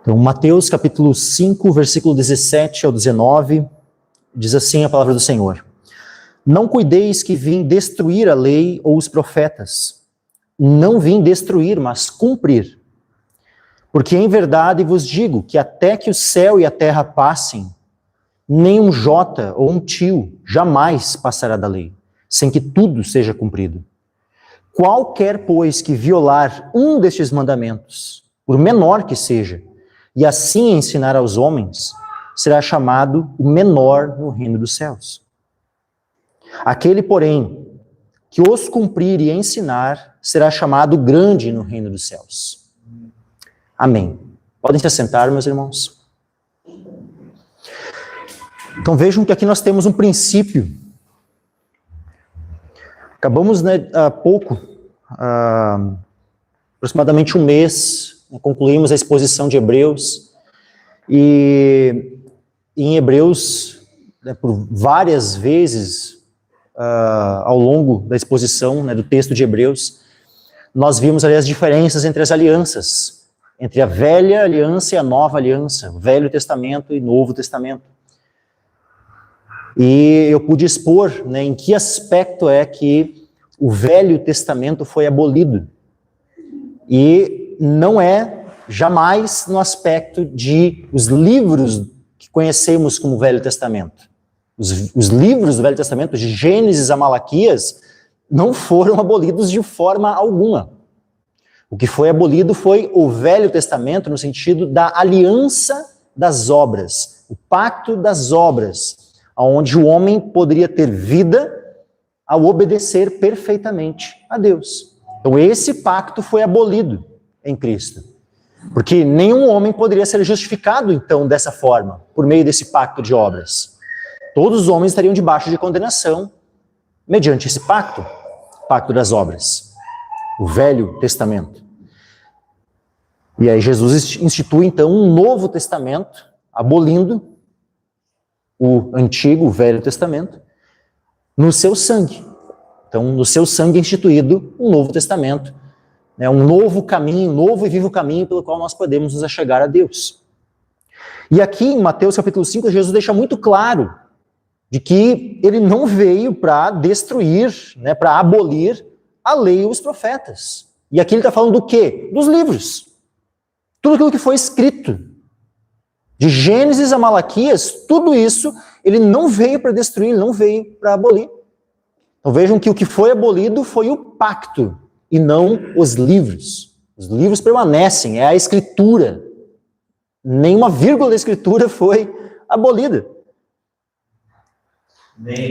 Então, Mateus capítulo 5, versículo 17 ao 19, diz assim a palavra do Senhor. Não cuideis que vim destruir a lei ou os profetas. Não vim destruir, mas cumprir. Porque em verdade vos digo que até que o céu e a terra passem, nem um jota ou um tio jamais passará da lei, sem que tudo seja cumprido. Qualquer, pois, que violar um destes mandamentos, por menor que seja, e assim ensinar aos homens, será chamado o menor no reino dos céus. Aquele, porém, que os cumprir e ensinar, será chamado grande no reino dos céus. Amém. Podem se assentar, meus irmãos. Então vejam que aqui nós temos um princípio. Acabamos, há pouco, aproximadamente um mês, concluímos a exposição de Hebreus, e em Hebreus, por várias vezes, ao longo da exposição do texto de Hebreus, nós vimos ali as diferenças entre as alianças, entre a velha aliança e a nova aliança, o Velho Testamento e Novo Testamento. E eu pude expor em que aspecto é que o Velho Testamento foi abolido. E não é jamais no aspecto de os livros que conhecemos como Velho Testamento. Os livros do Velho Testamento, de Gênesis a Malaquias, não foram abolidos de forma alguma. O que foi abolido foi o Velho Testamento no sentido da aliança das obras, o pacto das obras, onde o homem poderia ter vida ao obedecer perfeitamente a Deus. Então esse pacto foi abolido em Cristo. Porque nenhum homem poderia ser justificado, então, dessa forma, por meio desse pacto de obras. Todos os homens estariam debaixo de condenação mediante esse pacto, pacto das obras, o Velho Testamento. E aí Jesus institui, então, um Novo Testamento, abolindo o Antigo, o Velho Testamento, no seu sangue. Então, no seu sangue é instituído um Novo Testamento, um novo caminho, um novo e vivo caminho pelo qual nós podemos nos achegar a Deus. E aqui em Mateus capítulo 5, Jesus deixa muito claro de que ele não veio para destruir, para abolir a lei e os profetas. E aqui ele está falando do quê? Dos livros. Tudo aquilo que foi escrito. De Gênesis a Malaquias, tudo isso, ele não veio para destruir, ele não veio para abolir. Então vejam que o que foi abolido foi o pacto, e não os livros. Os livros permanecem, é a escritura. Nenhuma vírgula da escritura foi abolida.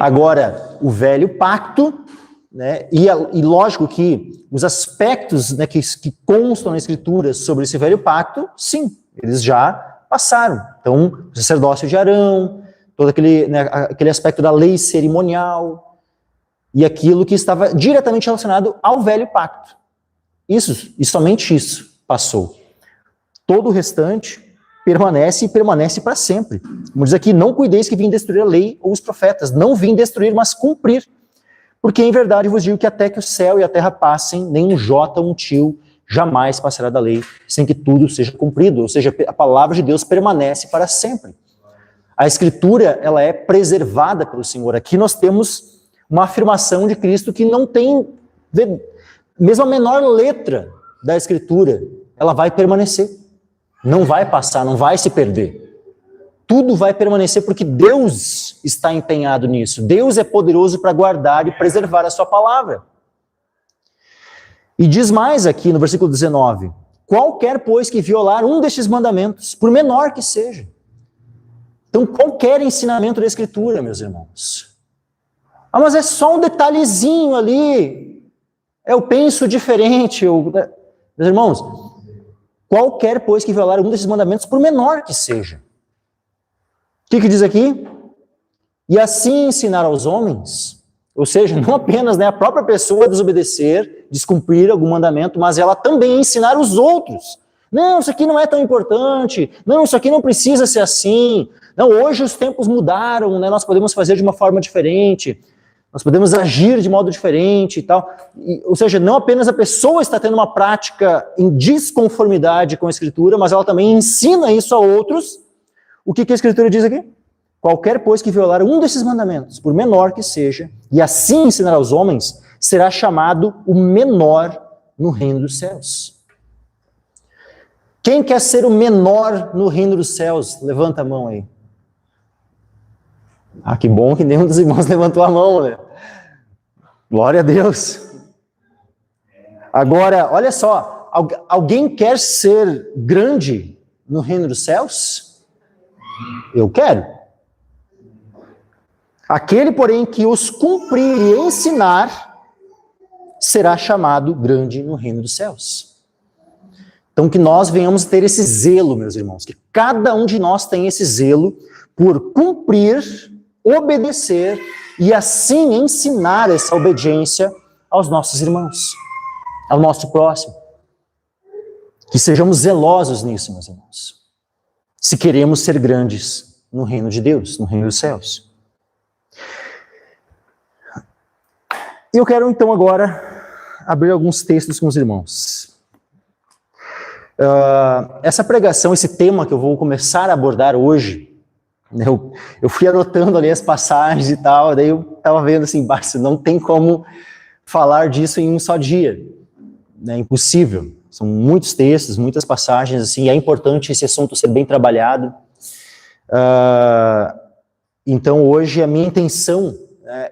Agora, o velho pacto, e lógico que os aspectos que constam na escritura sobre esse velho pacto, sim, eles já passaram. Então, o sacerdócio de Arão, todo aquele aspecto da lei cerimonial, e aquilo que estava diretamente relacionado ao velho pacto. Isso, e somente isso, passou. Todo o restante permanece e permanece para sempre. Como diz aqui, não cuideis que vim destruir a lei ou os profetas. Não vim destruir, mas cumprir. Porque em verdade vos digo que até que o céu e a terra passem, nem um jota ou um tio jamais passará da lei, sem que tudo seja cumprido. Ou seja, a palavra de Deus permanece para sempre. A escritura, ela é preservada pelo Senhor. Aqui nós temos uma afirmação de Cristo que não tem, mesmo a menor letra da Escritura, ela vai permanecer. Não vai passar, não vai se perder. Tudo vai permanecer porque Deus está empenhado nisso. Deus é poderoso para guardar e preservar a sua palavra. E diz mais aqui no versículo 19, qualquer, pois, que violar um destes mandamentos, por menor que seja. Então, qualquer ensinamento da Escritura, meus irmãos, mas é só um detalhezinho ali, eu penso diferente. Meus irmãos, qualquer, pois, que violar um desses mandamentos, por menor que seja. O que diz aqui? E assim ensinar aos homens, ou seja, não apenas a própria pessoa desobedecer, descumprir algum mandamento, mas ela também ensinar os outros. Não, isso aqui não é tão importante, não, isso aqui não precisa ser assim, não, hoje os tempos mudaram, nós podemos fazer de uma forma diferente. Nós podemos agir de modo diferente e tal. Ou seja, não apenas a pessoa está tendo uma prática em desconformidade com a Escritura, mas ela também ensina isso a outros. O que a Escritura diz aqui? Qualquer, pois, que violar um desses mandamentos, por menor que seja, e assim ensinar aos homens, será chamado o menor no reino dos céus. Quem quer ser o menor no reino dos céus? Levanta a mão aí. Ah, que bom que nenhum dos irmãos levantou a mão, né? Glória a Deus. Agora, olha só, alguém quer ser grande no reino dos céus? Eu quero. Aquele, porém, que os cumprir e ensinar, será chamado grande no reino dos céus. Então, que nós venhamos ter esse zelo, meus irmãos, que cada um de nós tenha esse zelo por cumprir, obedecer e assim ensinar essa obediência aos nossos irmãos, ao nosso próximo. Que sejamos zelosos nisso, meus irmãos, se queremos ser grandes no reino de Deus, no reino dos céus. Eu quero então agora abrir alguns textos com os irmãos. Essa pregação, esse tema que eu vou começar a abordar hoje, eu fui anotando ali as passagens e tal, daí eu estava vendo assim, não tem como falar disso em um só dia, é impossível, são muitos textos, muitas passagens, assim, é importante esse assunto ser bem trabalhado. Então hoje a minha intenção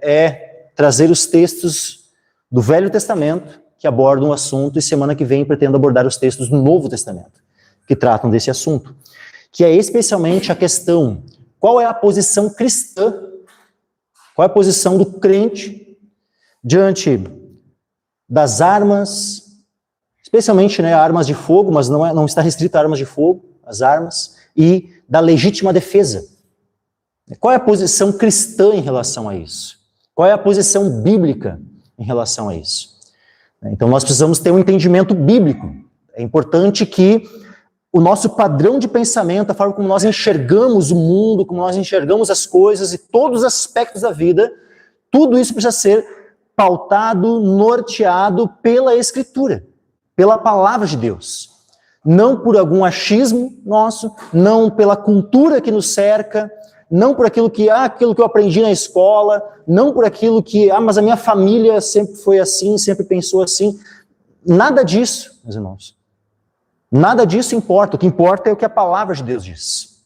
é trazer os textos do Velho Testamento que abordam o assunto, e semana que vem pretendo abordar os textos do Novo Testamento que tratam desse assunto, que é especialmente a questão: qual é a posição cristã, qual é a posição do crente diante das armas, especialmente armas de fogo, mas não está restrito a armas de fogo, as armas, e da legítima defesa. Qual é a posição cristã em relação a isso? Qual é a posição bíblica em relação a isso? Então nós precisamos ter um entendimento bíblico. É importante que o nosso padrão de pensamento, a forma como nós enxergamos o mundo, como nós enxergamos as coisas e todos os aspectos da vida, tudo isso precisa ser pautado, norteado pela Escritura, pela palavra de Deus. Não por algum achismo nosso, não pela cultura que nos cerca, não por aquilo que eu aprendi na escola, não por aquilo que, mas a minha família sempre foi assim, sempre pensou assim. Nada disso, meus irmãos. Nada disso importa. O que importa é o que a palavra de Deus diz.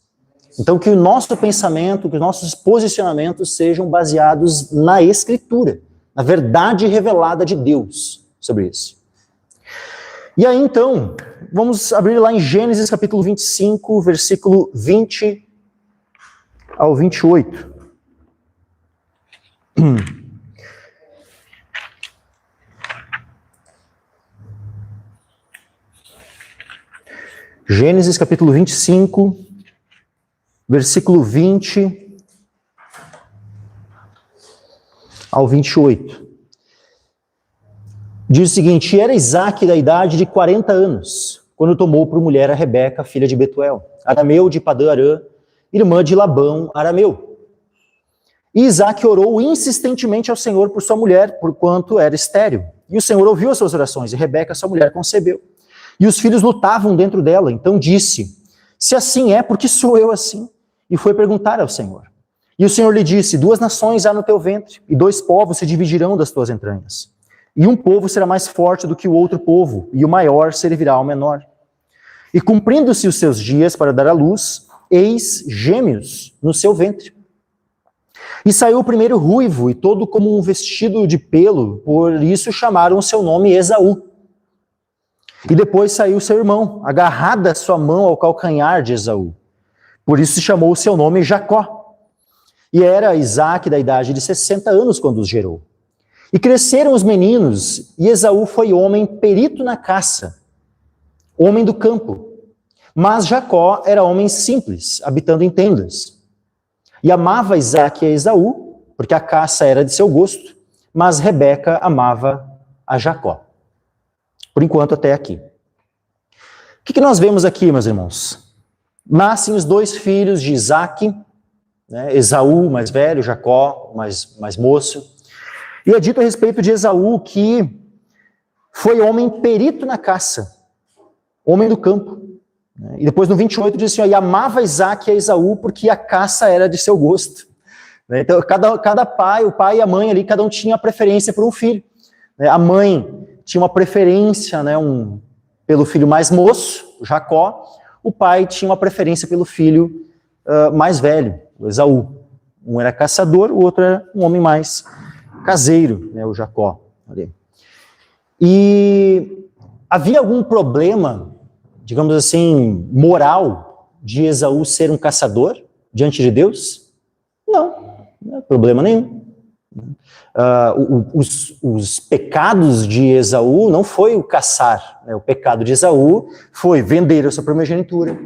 Então, que o nosso pensamento, que os nossos posicionamentos sejam baseados na Escritura, na verdade revelada de Deus sobre isso. E aí, então, vamos abrir lá em Gênesis capítulo 25, versículo 20 ao 28. Gênesis capítulo 25, versículo 20 ao 28. Diz o seguinte: era Isaque da idade de 40 anos, quando tomou por mulher a Rebeca, filha de Betuel, arameu de Padã-Arã, irmã de Labão, arameu. E Isaque orou insistentemente ao Senhor por sua mulher, porquanto era estéril. E o Senhor ouviu as suas orações, e Rebeca, sua mulher, concebeu. E os filhos lutavam dentro dela. Então disse: se assim é, por que sou eu assim? E foi perguntar ao Senhor. E o Senhor lhe disse: 2 nações há no teu ventre, e 2 povos se dividirão das tuas entranhas. E um povo será mais forte do que o outro povo, e o maior servirá ao menor. E cumprindo-se os seus dias para dar à luz, eis gêmeos no seu ventre. E saiu o primeiro ruivo, e todo como um vestido de pelo, por isso chamaram o seu nome Esaú. E depois saiu seu irmão, agarrada a sua mão ao calcanhar de Esaú. Por isso se chamou o seu nome Jacó. E era Isaque da idade de 60 anos quando os gerou. E cresceram os meninos, e Esaú foi homem perito na caça, homem do campo. Mas Jacó era homem simples, habitando em tendas. E amava Isaque a Esaú, porque a caça era de seu gosto, mas Rebeca amava a Jacó. Por enquanto, até aqui. O que nós vemos aqui, meus irmãos? Nascem os 2 filhos de Isaque, Esaú, mais velho, Jacó, mais moço. E é dito a respeito de Esaú que foi homem perito na caça, homem do campo. E depois no 28 diz assim, ó, e amava Isaac a Esaú porque a caça era de seu gosto. Então cada pai, o pai e a mãe ali, cada um tinha preferência por um filho. A mãe tinha uma preferência, né, pelo filho mais moço, Jacó. O pai tinha uma preferência pelo filho mais velho, o Esaú. Um era caçador, o outro era um homem mais caseiro, né, o Jacó. Ali. E havia algum problema, digamos assim, moral de Esaú ser um caçador diante de Deus? Não, não é problema nenhum. Os pecados de Esaú não foi o caçar, né? O pecado de Esaú foi vender a sua primogenitura,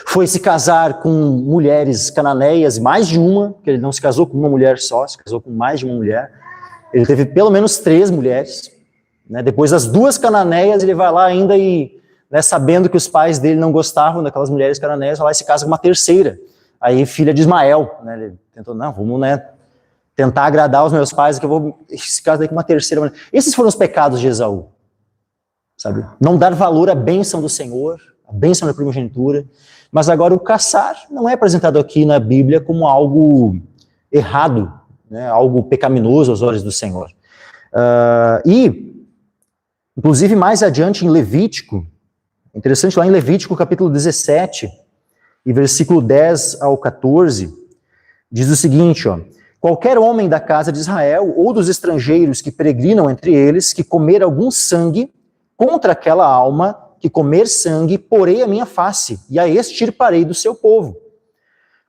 foi se casar com mulheres cananeias, mais de uma, porque ele não se casou com uma mulher só, se casou com mais de uma mulher. Ele teve pelo menos 3 mulheres, né? Depois das 2 cananeias, ele vai lá ainda e, né, sabendo que os pais dele não gostavam daquelas mulheres cananeias, vai lá e se casa com uma terceira, aí filha de Ismael, né? Ele tentou, não, vamos, né, tentar agradar os meus pais, que eu vou se casar com uma terceira mulher. Esses foram os pecados de Esaú, sabe? Não dar valor à bênção do Senhor, a bênção da primogenitura. Mas agora o caçar não é apresentado aqui na Bíblia como algo errado, né, algo pecaminoso aos olhos do Senhor. Inclusive mais adiante em Levítico, interessante lá em Levítico capítulo 17, e versículo 10 ao 14, diz o seguinte, ó, qualquer homem da casa de Israel ou dos estrangeiros que peregrinam entre eles, que comer algum sangue contra aquela alma, que comer sangue, porei a minha face, e a extirparei do seu povo.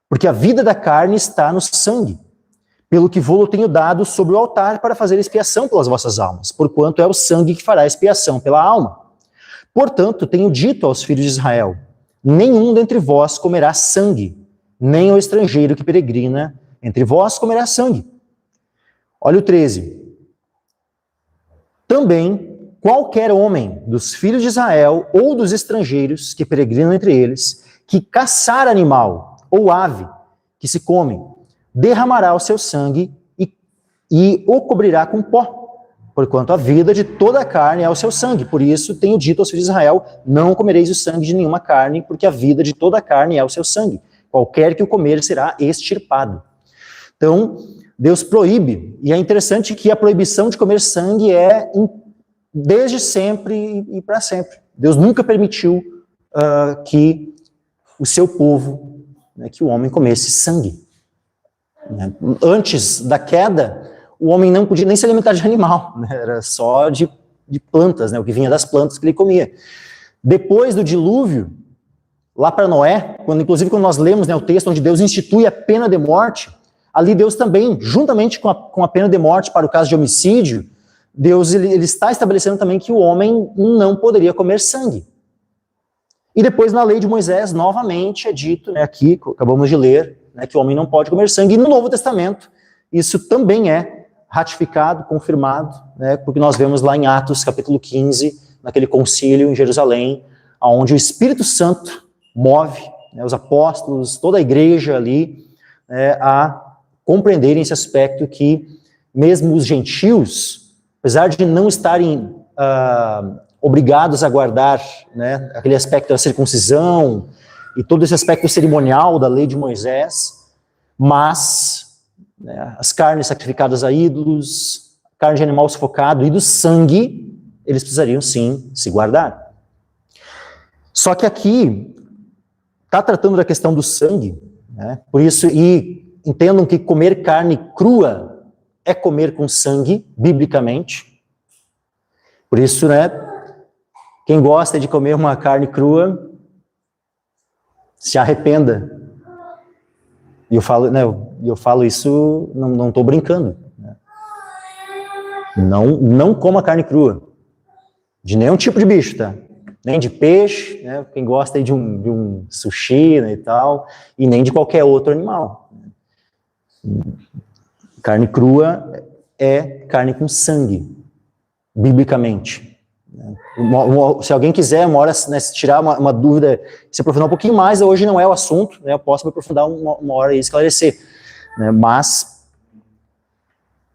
Porque a vida da carne está no sangue, pelo que vou-lo tenho dado sobre o altar para fazer expiação pelas vossas almas, porquanto é o sangue que fará expiação pela alma. Portanto, tenho dito aos filhos de Israel, nenhum dentre vós comerá sangue, nem o estrangeiro que peregrina entre vós comerá sangue. Olha o 13. Também qualquer homem dos filhos de Israel ou dos estrangeiros que peregrinam entre eles, que caçar animal ou ave que se come, derramará o seu sangue e o cobrirá com pó, porquanto a vida de toda a carne é o seu sangue. Por isso tenho dito aos filhos de Israel, não comereis o sangue de nenhuma carne, porque a vida de toda a carne é o seu sangue. Qualquer que o comer será extirpado. Então, Deus proíbe, e é interessante que a proibição de comer sangue é desde sempre e para sempre. Deus nunca permitiu que o seu povo, né, que o homem comesse sangue. Antes da queda, o homem não podia nem se alimentar de animal, né, era só de plantas, né, o que vinha das plantas que ele comia. Depois do dilúvio, lá para Noé, inclusive quando nós lemos, né, o texto onde Deus institui a pena de morte, ali Deus também, juntamente com a pena de morte para o caso de homicídio, Deus ele está estabelecendo também que o homem não poderia comer sangue. E depois na lei de Moisés, novamente é dito, né, aqui, acabamos de ler, né, que o homem não pode comer sangue, e no Novo Testamento isso também é ratificado, confirmado, né, porque nós vemos lá em Atos capítulo 15, naquele concílio em Jerusalém, onde o Espírito Santo move, né, os apóstolos, toda a igreja ali, a compreenderem esse aspecto que mesmo os gentios, apesar de não estarem obrigados a guardar, né, aquele aspecto da circuncisão e todo esse aspecto cerimonial da lei de Moisés, mas, né, as carnes sacrificadas a ídolos, carne de animal sufocado e do sangue, eles precisariam sim se guardar. Só que aqui está tratando da questão do sangue, né, por isso, e entendam que comer carne crua é comer com sangue, biblicamente. Por isso, né, quem gosta de comer uma carne crua, se arrependa. E eu falo isso, não estou brincando. Né? Não coma carne crua. De nenhum tipo de bicho, tá? Nem de peixe, né? Quem gosta aí de um sushi, né, e tal, e nem de qualquer outro animal. Carne crua é carne com sangue, biblicamente. Se alguém quiser, uma hora, né, tirar uma dúvida, se aprofundar um pouquinho mais, hoje não é o assunto, né, eu posso me aprofundar uma hora e esclarecer. Né, mas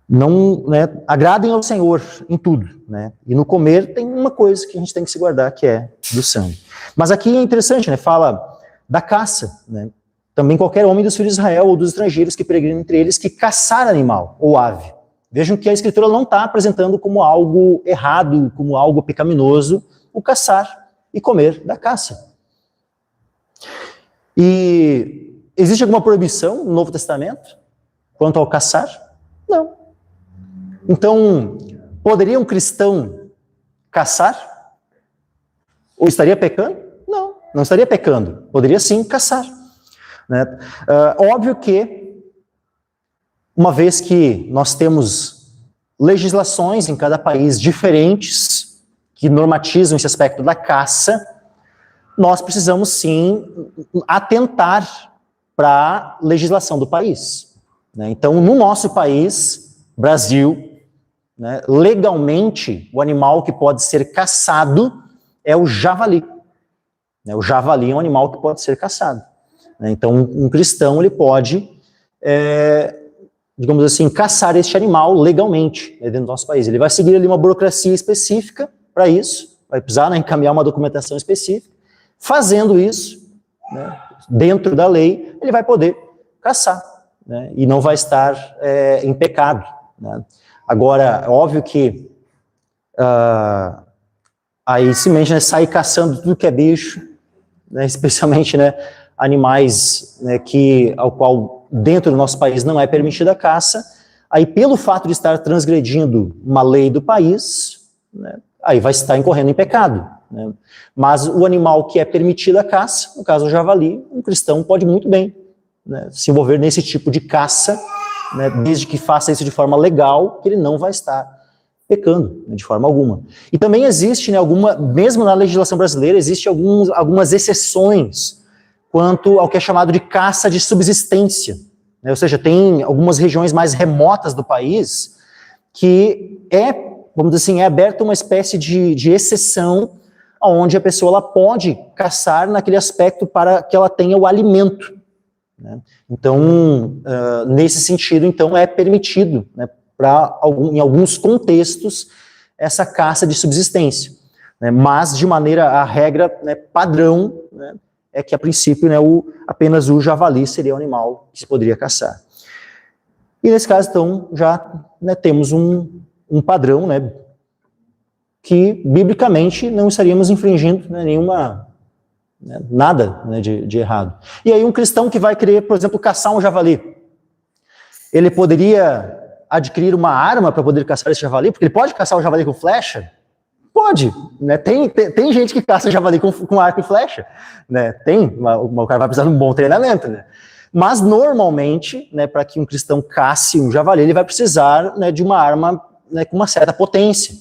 não, né, agradem ao Senhor em tudo, né? E no comer tem uma coisa que a gente tem que se guardar, que é do sangue. Mas aqui é interessante, né? Fala da caça, né? Também qualquer homem dos filhos de Israel ou dos estrangeiros que peregrinam entre eles que caçar animal ou ave. Vejam que a Escritura não está apresentando como algo errado, como algo pecaminoso, o caçar e comer da caça. E existe alguma proibição no Novo Testamento quanto ao caçar? Não. Então, poderia um cristão caçar? Ou estaria pecando? Não, não estaria pecando. Poderia sim caçar. Né? Óbvio que, uma vez que nós temos legislações em cada país diferentes que normatizam esse aspecto da caça, nós precisamos sim atentar para a legislação do país. Né? Então, no nosso país, Brasil, né, legalmente, o animal que pode ser caçado é o javali. O javali é um animal que pode ser caçado. Então, um cristão ele pode, digamos assim, caçar este animal legalmente dentro do nosso país. Ele vai seguir ali uma burocracia específica para isso, vai precisar encaminhar uma documentação específica. Fazendo isso, né, dentro da lei, ele vai poder caçar, né, e não vai estar em pecado. Né. Agora, é óbvio que aí simplesmente, né, sair caçando tudo que é bicho, né, especialmente, né, animais, né, ao qual dentro do nosso país não é permitida a caça, aí pelo fato de estar transgredindo uma lei do país, né, aí vai estar incorrendo em pecado. Né. Mas o animal que é permitido a caça, no caso o javali, um cristão pode muito bem, né, se envolver nesse tipo de caça, né, desde que faça isso de forma legal, que ele não vai estar pecando, né, de forma alguma. E também existe, né, mesmo na legislação brasileira, existe algumas exceções quanto ao que é chamado de caça de subsistência. Né, ou seja, tem algumas regiões mais remotas do país que vamos dizer assim, é aberta uma espécie de exceção onde a pessoa ela pode caçar naquele aspecto para que ela tenha o alimento. Né? Então, nesse sentido, então, é permitido, né, em alguns contextos, essa caça de subsistência. Né? Mas, a regra, né, padrão, né, é que, a princípio, né, apenas o javali seria o animal que se poderia caçar. E, nesse caso, então, já, né, temos um padrão, né, que, biblicamente, não estaríamos infringindo, né, nada, né, de errado. E aí um cristão que vai querer, por exemplo, caçar um javali, ele poderia adquirir uma arma para poder caçar esse javali? Porque ele pode caçar o javali com flecha? Pode, né? Tem gente que caça javali com arco e flecha, né? O cara vai precisar de um bom treinamento, né? Mas normalmente, né, para que um cristão casse um javali, ele vai precisar, né, de uma arma, né, com uma certa potência,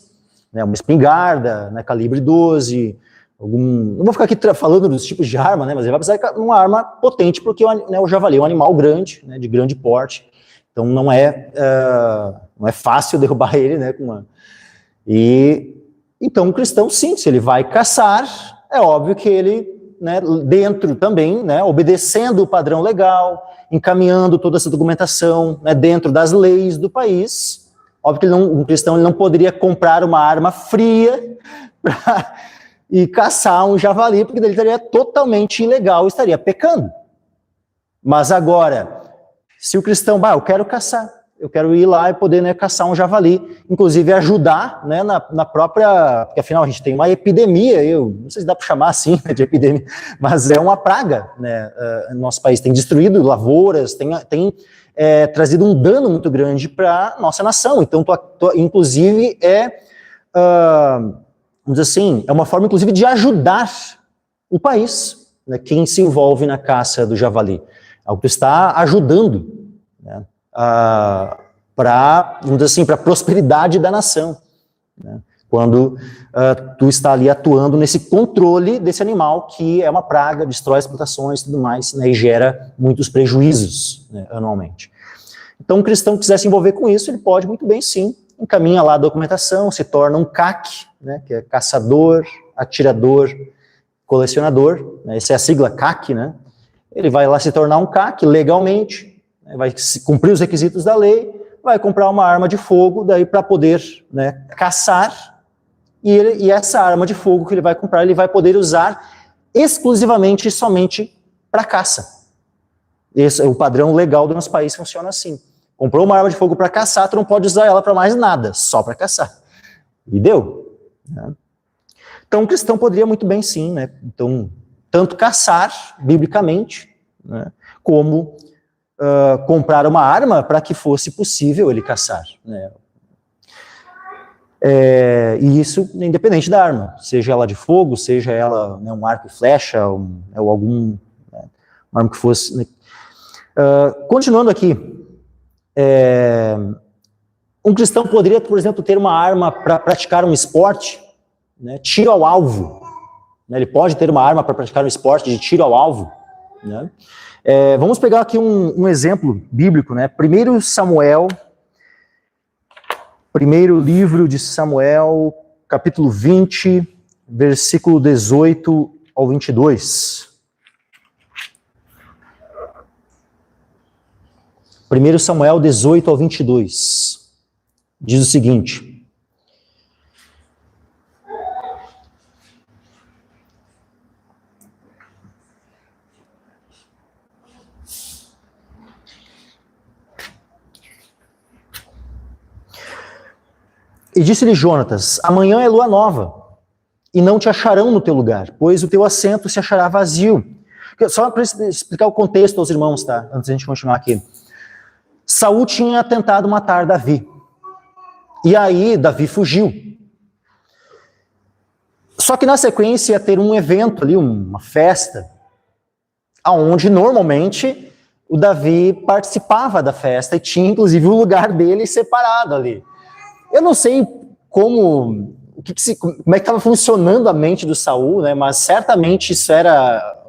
né? Uma espingarda, né, calibre 12, não vou ficar aqui falando dos tipos de arma, né, mas ele vai precisar de uma arma potente, porque, né, o javali é um animal grande, né, de grande porte, então não é fácil derrubar ele, né, então o cristão, sim, se ele vai caçar, é óbvio que ele, né, dentro também, né, obedecendo o padrão legal, encaminhando toda essa documentação, né, dentro das leis do país, óbvio que um cristão ele não poderia comprar uma arma fria e caçar um javali, porque ele estaria totalmente ilegal, estaria pecando. Mas agora, se o cristão, eu quero caçar, eu quero ir lá e poder, né, caçar um javali, inclusive ajudar, né, na própria, porque afinal a gente tem uma epidemia, não sei se dá para chamar assim, né, de epidemia, mas é uma praga, né, no nosso país, tem destruído lavouras, tem trazido um dano muito grande para a nossa nação, então inclusive vamos dizer assim, é uma forma inclusive de ajudar o país, né, quem se envolve na caça do javali, algo que está ajudando, né, para, vamos dizer assim, para a prosperidade da nação, né? Quando tu está ali atuando nesse controle desse animal que é uma praga, destrói as plantações e tudo mais, né, e gera muitos prejuízos, né, anualmente. Então, um cristão que quiser se envolver com isso, ele pode muito bem, sim, encaminha lá a documentação, se torna um CAC, né, que é caçador, atirador, colecionador, né, essa é a sigla CAC, né? Ele vai lá se tornar um CAC legalmente, vai cumprir os requisitos da lei, vai comprar uma arma de fogo daí para poder, né, caçar, e essa arma de fogo que ele vai comprar, ele vai poder usar exclusivamente e somente para caça. Esse é o padrão legal do nosso país, funciona assim. Comprou uma arma de fogo para caçar, tu não pode usar ela para mais nada, só para caçar. E deu. Né? Então o cristão poderia muito bem sim, né? Então, tanto caçar, biblicamente, né, como comprar uma arma para que fosse possível ele caçar. Né? E isso independente da arma, seja ela de fogo, seja ela, né, um arco e flecha, ou algum, né, uma arma que fosse... Né? Continuando aqui, um cristão poderia, por exemplo, ter uma arma para praticar um esporte, né, tiro ao alvo. Né? Ele pode ter uma arma para praticar um esporte de tiro ao alvo. Né? Vamos pegar aqui um exemplo bíblico, né? Primeiro livro de Samuel, capítulo 20, versículo 18 ao 22. 1 Samuel 18 ao 22. Diz o seguinte: E disse-lhe Jonatas: amanhã é lua nova, e não te acharão no teu lugar, pois o teu assento se achará vazio. Só para explicar o contexto aos irmãos, tá? Antes de a gente continuar aqui. Saul tinha tentado matar Davi. E aí Davi fugiu. Só que na sequência ia ter um evento ali, uma festa, onde normalmente o Davi participava da festa e tinha inclusive o lugar dele separado ali. Eu não sei como é que estava funcionando a mente do Saul, né? Mas certamente isso era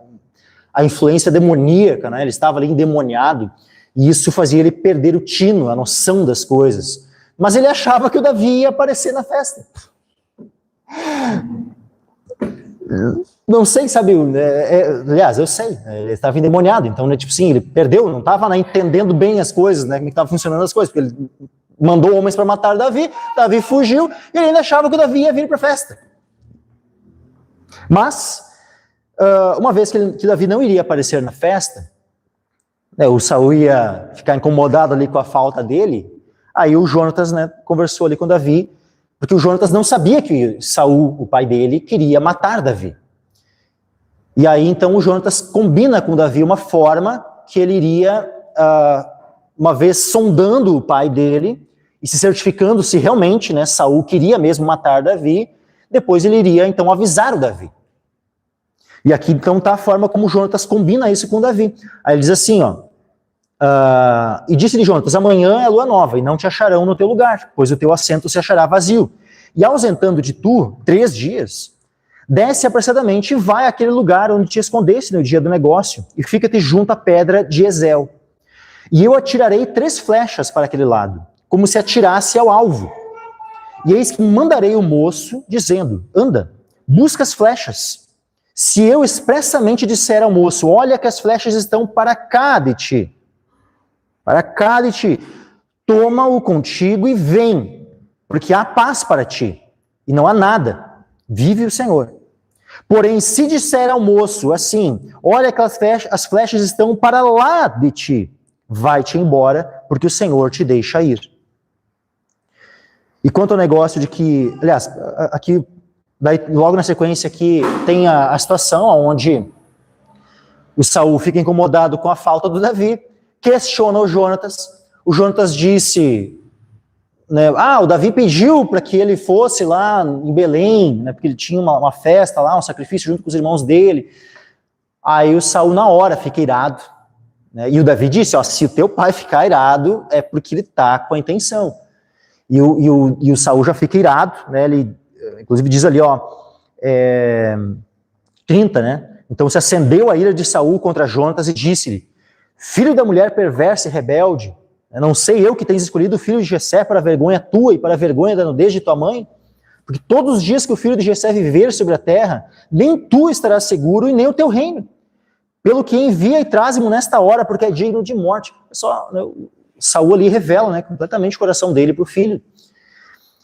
a influência demoníaca, né? Ele estava ali endemoniado e isso fazia ele perder o tino, a noção das coisas. Mas ele achava que o Davi ia aparecer na festa. Não sei, sabe? Aliás, eu sei, ele estava endemoniado, então, né, tipo assim, ele perdeu, não estava, né, entendendo bem as coisas, né, como estavam funcionando as coisas, porque ele mandou homens para matar Davi, Davi fugiu, e ele ainda achava que o Davi ia vir para a festa. Mas, uma vez que Davi não iria aparecer na festa, né, o Saul ia ficar incomodado ali com a falta dele, aí o Jonatas, né, conversou ali com Davi, porque o Jonatas não sabia que Saul, o pai dele, queria matar Davi. E aí, então, o Jonatas combina com Davi uma forma que ele iria, uma vez sondando o pai dele, e se certificando se realmente, né, Saul queria mesmo matar Davi, depois ele iria, então, avisar o Davi. E aqui, então, está a forma como o Jonatas combina isso com o Davi. Aí ele diz assim, ó, e disse-lhe Jonatas: amanhã é lua nova, e não te acharão no teu lugar, pois o teu assento se achará vazio. E ausentando de tu 3 dias, desce apressadamente e vai àquele lugar onde te escondeste no dia do negócio, e fica-te junto à pedra de Ezel. E eu atirarei 3 flechas para aquele lado, como se atirasse ao alvo. E eis que mandarei o moço, dizendo: anda, busca as flechas. Se eu expressamente disser ao moço: olha que as flechas estão para cá de ti, toma-o contigo e vem, porque há paz para ti, e não há nada, vive o Senhor. Porém, se disser ao moço assim: olha que as flechas estão para lá de ti, vai-te embora, porque o Senhor te deixa ir. E quanto ao negócio de que, aliás, aqui, logo na sequência aqui, tem a situação onde o Saul fica incomodado com a falta do Davi, questiona o Jonatas disse, né, o Davi pediu para que ele fosse lá em Belém, né, porque ele tinha uma festa lá, um sacrifício junto com os irmãos dele. Aí o Saul na hora fica irado, né, e o Davi disse, se o teu pai ficar irado, é porque ele está com a intenção. E o Saul já fica irado, né, ele inclusive diz ali, 30, né, então se acendeu a ira de Saul contra Jonatas e disse-lhe: filho da mulher perversa e rebelde, não sei eu que tens escolhido o filho de Jessé para a vergonha tua e para a vergonha da nudez de tua mãe? Porque todos os dias que o filho de Jessé viver sobre a terra, nem tu estarás seguro e nem o teu reino. Pelo que envia e traze-mo nesta hora, porque é digno de morte. Pessoal, Saul ali revela, né, completamente o coração dele para o filho.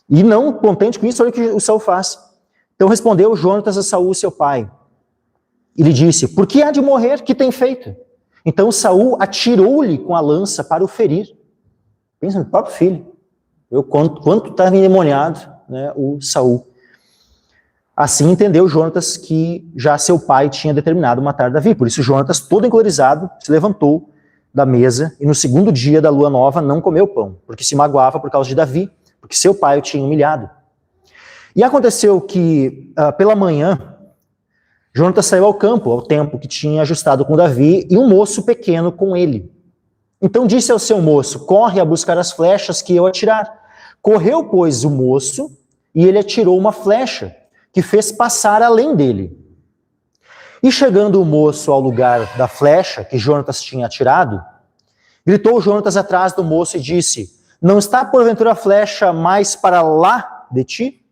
E não contente com isso, olha o que o Saul faz. Então respondeu Jonatas a Saul, seu pai. E lhe disse, por que há de morrer? Que tem feito? Então Saul atirou-lhe com a lança para o ferir. Pensa no próprio filho. Quanto estava endemoniado, né, o Saul. Assim entendeu Jonatas que já seu pai tinha determinado matar Davi. Por isso Jonatas, todo encolerizado, se levantou da mesa e no segundo dia da lua nova não comeu pão, porque se magoava por causa de Davi, porque seu pai o tinha humilhado. E aconteceu que, pela manhã, Jonatas saiu ao campo, ao tempo que tinha ajustado com Davi, e um moço pequeno com ele. Então disse ao seu moço, corre a buscar as flechas que eu atirar. Correu, pois, o moço, e ele atirou uma flecha, que fez passar além dele. E chegando o moço ao lugar da flecha que Jonatas tinha atirado, gritou Jonatas atrás do moço e disse, não está porventura a flecha mais para lá de ti?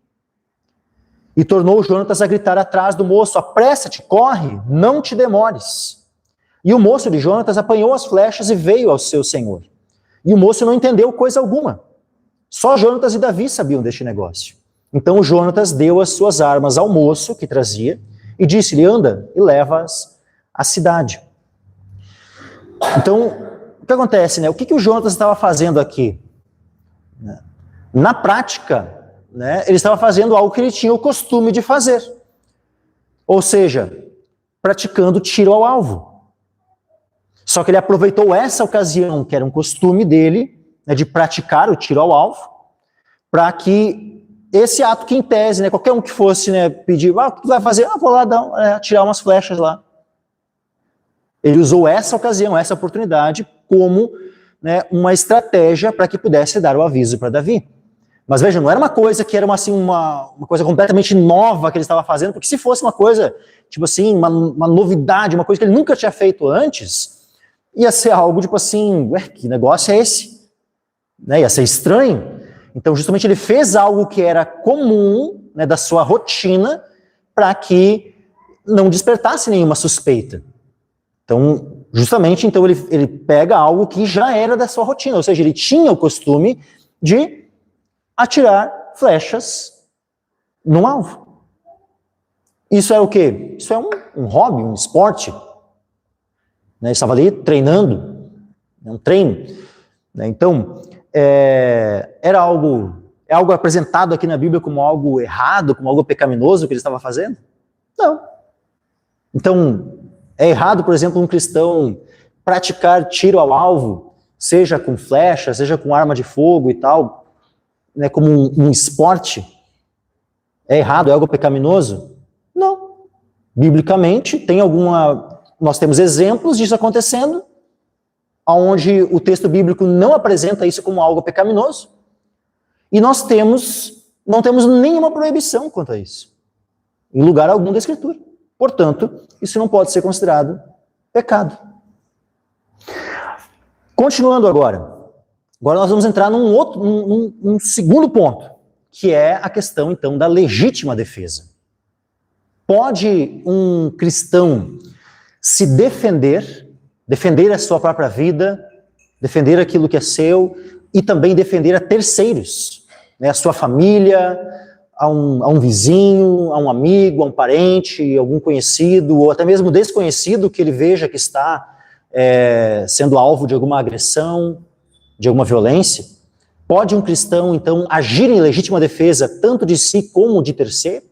E tornou Jonatas a gritar atrás do moço, apressa-te, corre, não te demores. E o moço de Jonatas apanhou as flechas e veio ao seu senhor. E o moço não entendeu coisa alguma. Só Jonatas e Davi sabiam deste negócio. Então Jonatas deu as suas armas ao moço que trazia e disse-lhe, anda e leva-as à cidade. Então, o que acontece, né? O que o Jonatas estava fazendo aqui? Na prática, né, ele estava fazendo algo que ele tinha o costume de fazer. Ou seja, praticando tiro ao alvo. Só que ele aproveitou essa ocasião, que era um costume dele, né, de praticar o tiro ao alvo, para que esse ato que em tese, né, qualquer um que fosse, né, pedir, o que tu vai fazer? Vou lá atirar umas flechas lá. Ele usou essa ocasião, essa oportunidade, como, né, uma estratégia para que pudesse dar o aviso para Davi. Mas veja, não era uma coisa que era uma coisa completamente nova que ele estava fazendo, porque se fosse uma coisa, tipo assim, uma novidade, uma coisa que ele nunca tinha feito antes, ia ser algo tipo assim, ué, que negócio é esse? Né, ia ser estranho. Então, justamente, ele fez algo que era comum, né, da sua rotina, para que não despertasse nenhuma suspeita. Então, justamente, então ele pega algo que já era da sua rotina, ou seja, ele tinha o costume de atirar flechas no alvo. Isso é o quê? Isso é um hobby, um esporte. Né? Ele estava ali treinando, um treino. Né? Então, é algo apresentado aqui na Bíblia como algo errado, como algo pecaminoso que ele estava fazendo? Não. Então, é errado, por exemplo, um cristão praticar tiro ao alvo, seja com flecha, seja com arma de fogo e tal, né, como um esporte? É errado, é algo pecaminoso? Não. Biblicamente, nós temos exemplos disso acontecendo, onde o texto bíblico não apresenta isso como algo pecaminoso, e nós não temos nenhuma proibição quanto a isso, em lugar algum da Escritura. Portanto, isso não pode ser considerado pecado. Continuando agora nós vamos entrar num segundo ponto, que é a questão, então, da legítima defesa. Pode um cristão se defender a sua própria vida, defender aquilo que é seu, e também defender a terceiros, né, a sua família, a um vizinho, a um amigo, a um parente, algum conhecido, ou até mesmo desconhecido que ele veja que está sendo alvo de alguma agressão, de alguma violência? Pode um cristão, então, agir em legítima defesa tanto de si como de terceiro?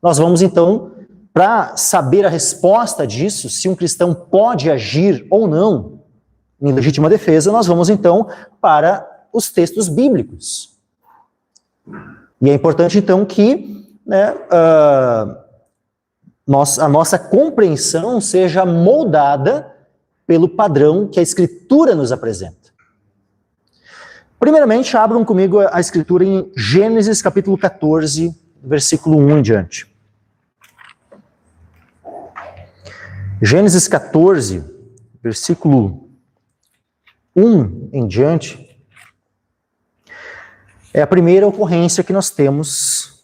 Nós vamos, então, para saber a resposta disso, se um cristão pode agir ou não em legítima defesa, nós vamos então para os textos bíblicos. E é importante então que, né, a nossa compreensão seja moldada pelo padrão que a Escritura nos apresenta. Primeiramente, abram comigo a Escritura em Gênesis capítulo 14, versículo 1 em diante. Gênesis 14, versículo 1 em diante, é a primeira ocorrência que nós temos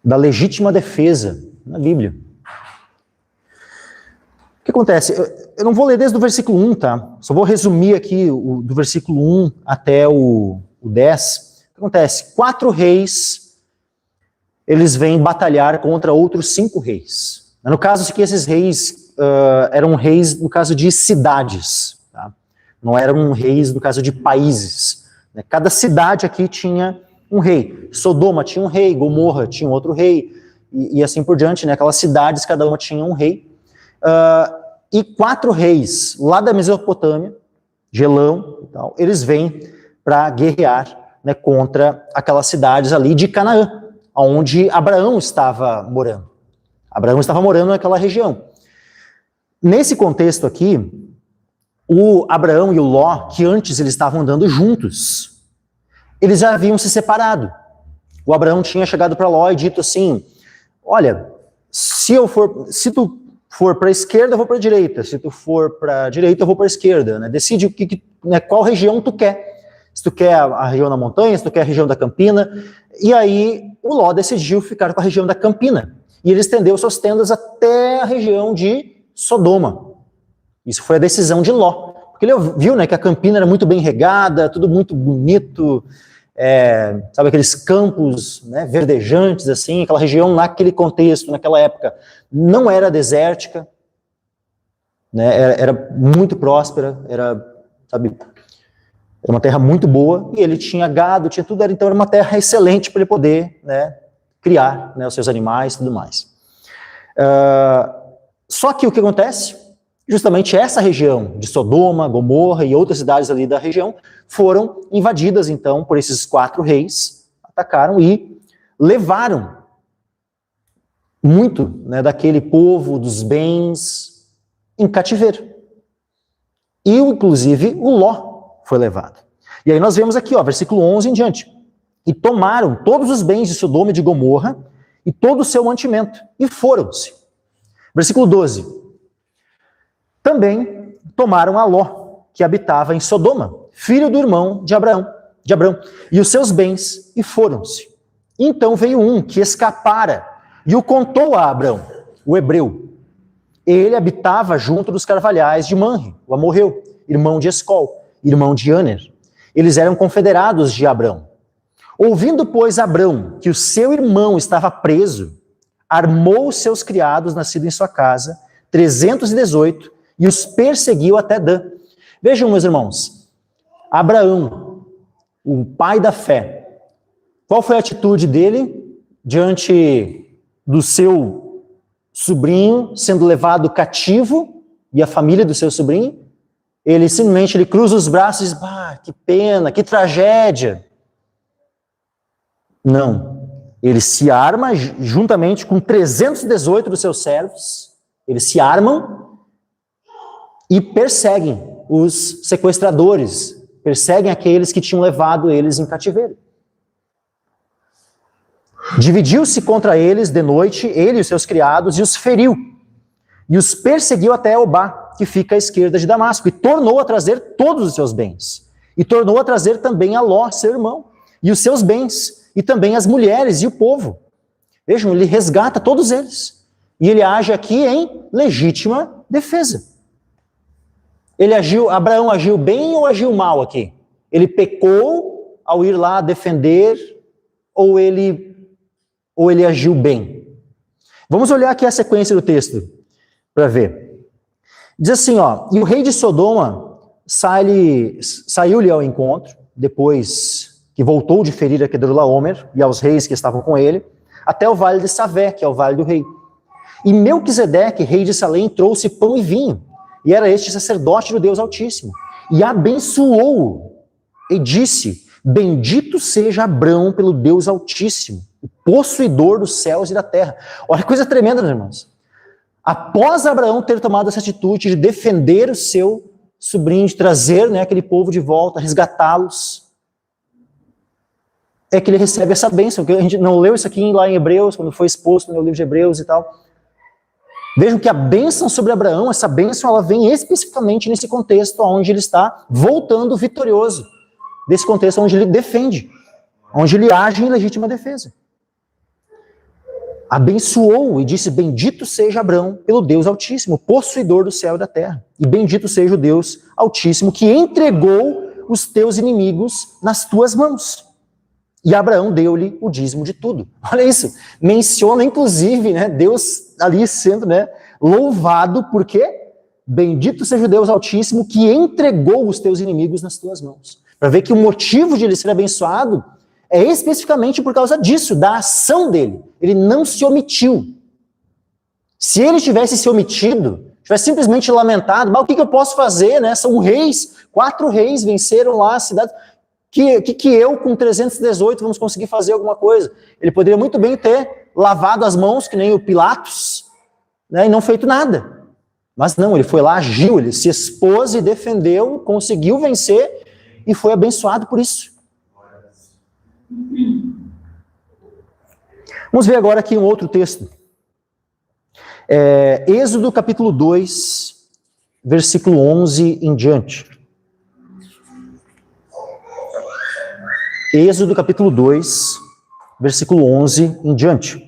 da legítima defesa na Bíblia. O que acontece? Eu não vou ler desde o versículo 1, tá? Só vou resumir aqui do versículo 1 até o 10. O que acontece? 4 reis, eles vêm batalhar contra outros 5 reis. No caso aqui, esses reis eram reis, no caso de cidades, tá? Não eram reis, no caso de países. Né? Cada cidade aqui tinha um rei. Sodoma tinha um rei, Gomorra tinha outro rei, e assim por diante, né? Aquelas cidades, cada uma tinha um rei. E 4 reis lá da Mesopotâmia, de Elão e tal, eles vêm para guerrear, né, contra aquelas cidades ali de Canaã, onde Abraão estava morando. Abraão estava morando naquela região. Nesse contexto aqui, o Abraão e o Ló, que antes eles estavam andando juntos, eles já haviam se separado. O Abraão tinha chegado para Ló e dito assim: olha, se tu for para a esquerda, eu vou para a direita. Se tu for para a direita, eu vou para a esquerda. Né? Decide qual região tu quer. Se tu quer a região da montanha, se tu quer a região da campina. E aí o Ló decidiu ficar com a região da campina. E ele estendeu suas tendas até a região de Sodoma. Isso foi a decisão de Ló. Porque ele viu, né, que a campina era muito bem regada, tudo muito bonito, sabe, aqueles campos, né, verdejantes, assim, aquela região naquele contexto, naquela época, não era desértica, né, era muito próspera, era uma terra muito boa, e ele tinha gado, tinha tudo, então era uma terra excelente para ele poder, né, criar, né, os seus animais e tudo mais. Só que o que acontece? Justamente essa região de Sodoma, Gomorra e outras cidades ali da região foram invadidas, então, por esses 4 reis, atacaram e levaram muito, né, daquele povo, dos bens, em cativeiro. E, inclusive, o Ló foi levado. E aí nós vemos aqui, ó, versículo 11 em diante. E tomaram todos os bens de Sodoma e de Gomorra e todo o seu mantimento, e foram-se. Versículo 12. Também tomaram a Ló, que habitava em Sodoma, filho do irmão de Abraão, e os seus bens, e foram-se. Então veio um que escapara, e o contou a Abraão, o hebreu. Ele habitava junto dos carvalhais de Manre, o amorreu, irmão de Escol, irmão de Aner. Eles eram confederados de Abraão. Ouvindo, pois, Abraão que o seu irmão estava preso, armou os seus criados, nascidos em sua casa, 318, e os perseguiu até Dan. Vejam, meus irmãos, Abraão, o pai da fé, qual foi a atitude dele diante do seu sobrinho sendo levado cativo e a família do seu sobrinho? Ele simplesmente cruza os braços e diz: que pena, que tragédia. Não. Ele se arma juntamente com 318 dos seus servos, eles se armam e perseguem os sequestradores, perseguem aqueles que tinham levado eles em cativeiro. Dividiu-se contra eles de noite, ele e os seus criados, e os feriu. E os perseguiu até Obá, que fica à esquerda de Damasco, e tornou a trazer todos os seus bens. E tornou a trazer também a Ló, seu irmão, e os seus bens, e também as mulheres e o povo. Vejam, ele resgata todos eles. E ele age aqui em legítima defesa. Abraão agiu bem ou agiu mal aqui? Ele pecou ao ir lá defender ou ele agiu bem? Vamos olhar aqui a sequência do texto para ver. Diz assim, ó: e o rei de Sodoma saiu-lhe ao encontro, depois que voltou de ferir a Quedorlaomer e aos reis que estavam com ele, até o vale de Savé, que é o vale do rei. E Melquisedeque, rei de Salém, trouxe pão e vinho, e era este sacerdote do Deus Altíssimo, e abençoou-o, e disse: bendito seja Abrão pelo Deus Altíssimo, o possuidor dos céus e da terra. Olha que coisa tremenda, meus irmãos. Após Abraão ter tomado essa atitude de defender o seu sobrinho, de trazer, né, aquele povo de volta, resgatá-los, é que ele recebe essa bênção. A gente não leu isso aqui lá em Hebreus, quando foi exposto no livro de Hebreus e tal. Vejam que a bênção sobre Abraão, essa bênção, ela vem especificamente nesse contexto onde ele está voltando vitorioso. Desse contexto onde ele defende, onde ele age em legítima defesa. abençoou e disse: bendito seja Abrão pelo Deus Altíssimo, possuidor do céu e da terra. E bendito seja o Deus Altíssimo que entregou os teus inimigos nas tuas mãos. E Abraão deu-lhe o dízimo de tudo. Olha isso, menciona inclusive, né, Deus ali sendo, né, louvado, porque bendito seja o Deus Altíssimo que entregou os teus inimigos nas tuas mãos. Para ver que o motivo de ele ser abençoado é especificamente por causa disso, da ação dele. Ele não se omitiu. Se ele tivesse se omitido, tivesse simplesmente lamentado, mas o que eu posso fazer, né? São reis, 4 reis venceram lá a cidade. Que eu, com 318, vamos conseguir fazer alguma coisa? Ele poderia muito bem ter lavado as mãos, que nem o Pilatos, né, e não feito nada. Mas não, ele foi lá, agiu, ele se expôs e defendeu, conseguiu vencer e foi abençoado por isso. Vamos ver agora aqui um outro texto. Êxodo capítulo 2, versículo 11 em diante. Êxodo capítulo 2, versículo 11 em diante.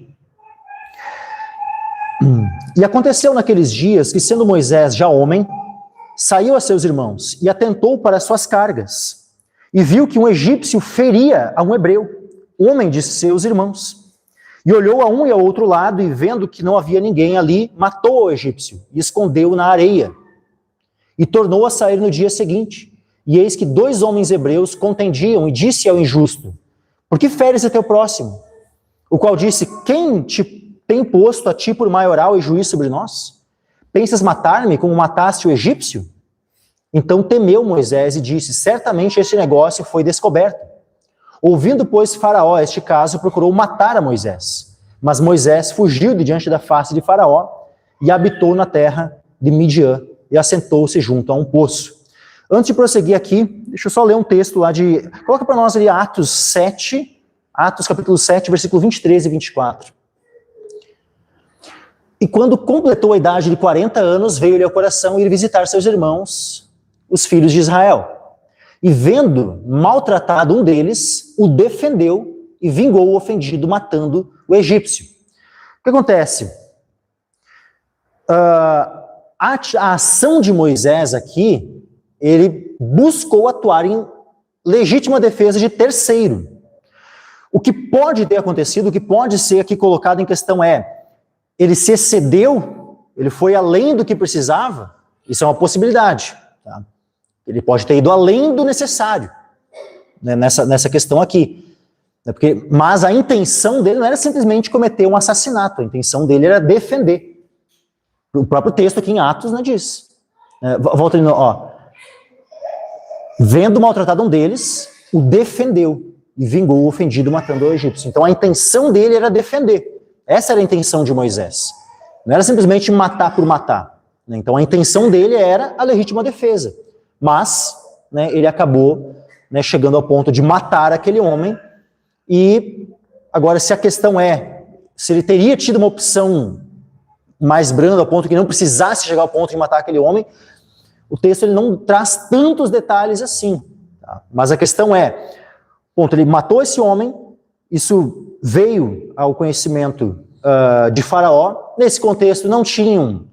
E aconteceu naqueles dias que, sendo Moisés já homem, saiu a seus irmãos e atentou para as suas cargas, e viu que um egípcio feria a um hebreu, homem de seus irmãos. E olhou a um e ao outro lado, e vendo que não havia ninguém ali, matou o egípcio e escondeu-o na areia. E tornou a sair no dia seguinte. E eis que 2 homens hebreus contendiam, e disse ao injusto: por que feres a teu próximo? O qual disse: quem te tem posto a ti por maioral e juiz sobre nós? Pensas matar-me como mataste o egípcio? Então temeu Moisés e disse: certamente este negócio foi descoberto. Ouvindo, pois, Faraó este caso, procurou matar a Moisés. Mas Moisés fugiu de diante da face de Faraó e habitou na terra de Midian e assentou-se junto a um poço. Antes de prosseguir aqui, deixa eu só ler um texto lá de... Coloca para nós ali Atos 7, Atos capítulo 7, versículo 23 e 24. E quando completou a idade de 40 anos, veio-lhe ao coração ir visitar seus irmãos, os filhos de Israel. E vendo maltratado um deles, o defendeu e vingou o ofendido, matando o egípcio. O que acontece? A ação de Moisés aqui, ele buscou atuar em legítima defesa de terceiro. O que pode ter acontecido, o que pode ser aqui colocado em questão ele se excedeu, ele foi além do que precisava, isso é uma possibilidade. Tá? Ele pode ter ido além do necessário, né, nessa questão aqui. Mas a intenção dele não era simplesmente cometer um assassinato, a intenção dele era defender. O próprio texto aqui em Atos, né, diz. Volta ali, ó. Vendo maltratado um deles, o defendeu e vingou o ofendido, matando o egípcio. Então a intenção dele era defender. Essa era a intenção de Moisés. Não era simplesmente matar por matar. Né? Então a intenção dele era a legítima defesa. Mas, né, ele acabou, né, chegando ao ponto de matar aquele homem. E agora, se a questão se ele teria tido uma opção mais branda, ao ponto que não precisasse chegar ao ponto de matar aquele homem, o texto ele não traz tantos detalhes assim. Tá? Mas a questão ele matou esse homem, isso veio ao conhecimento de Faraó. Nesse contexto não tinham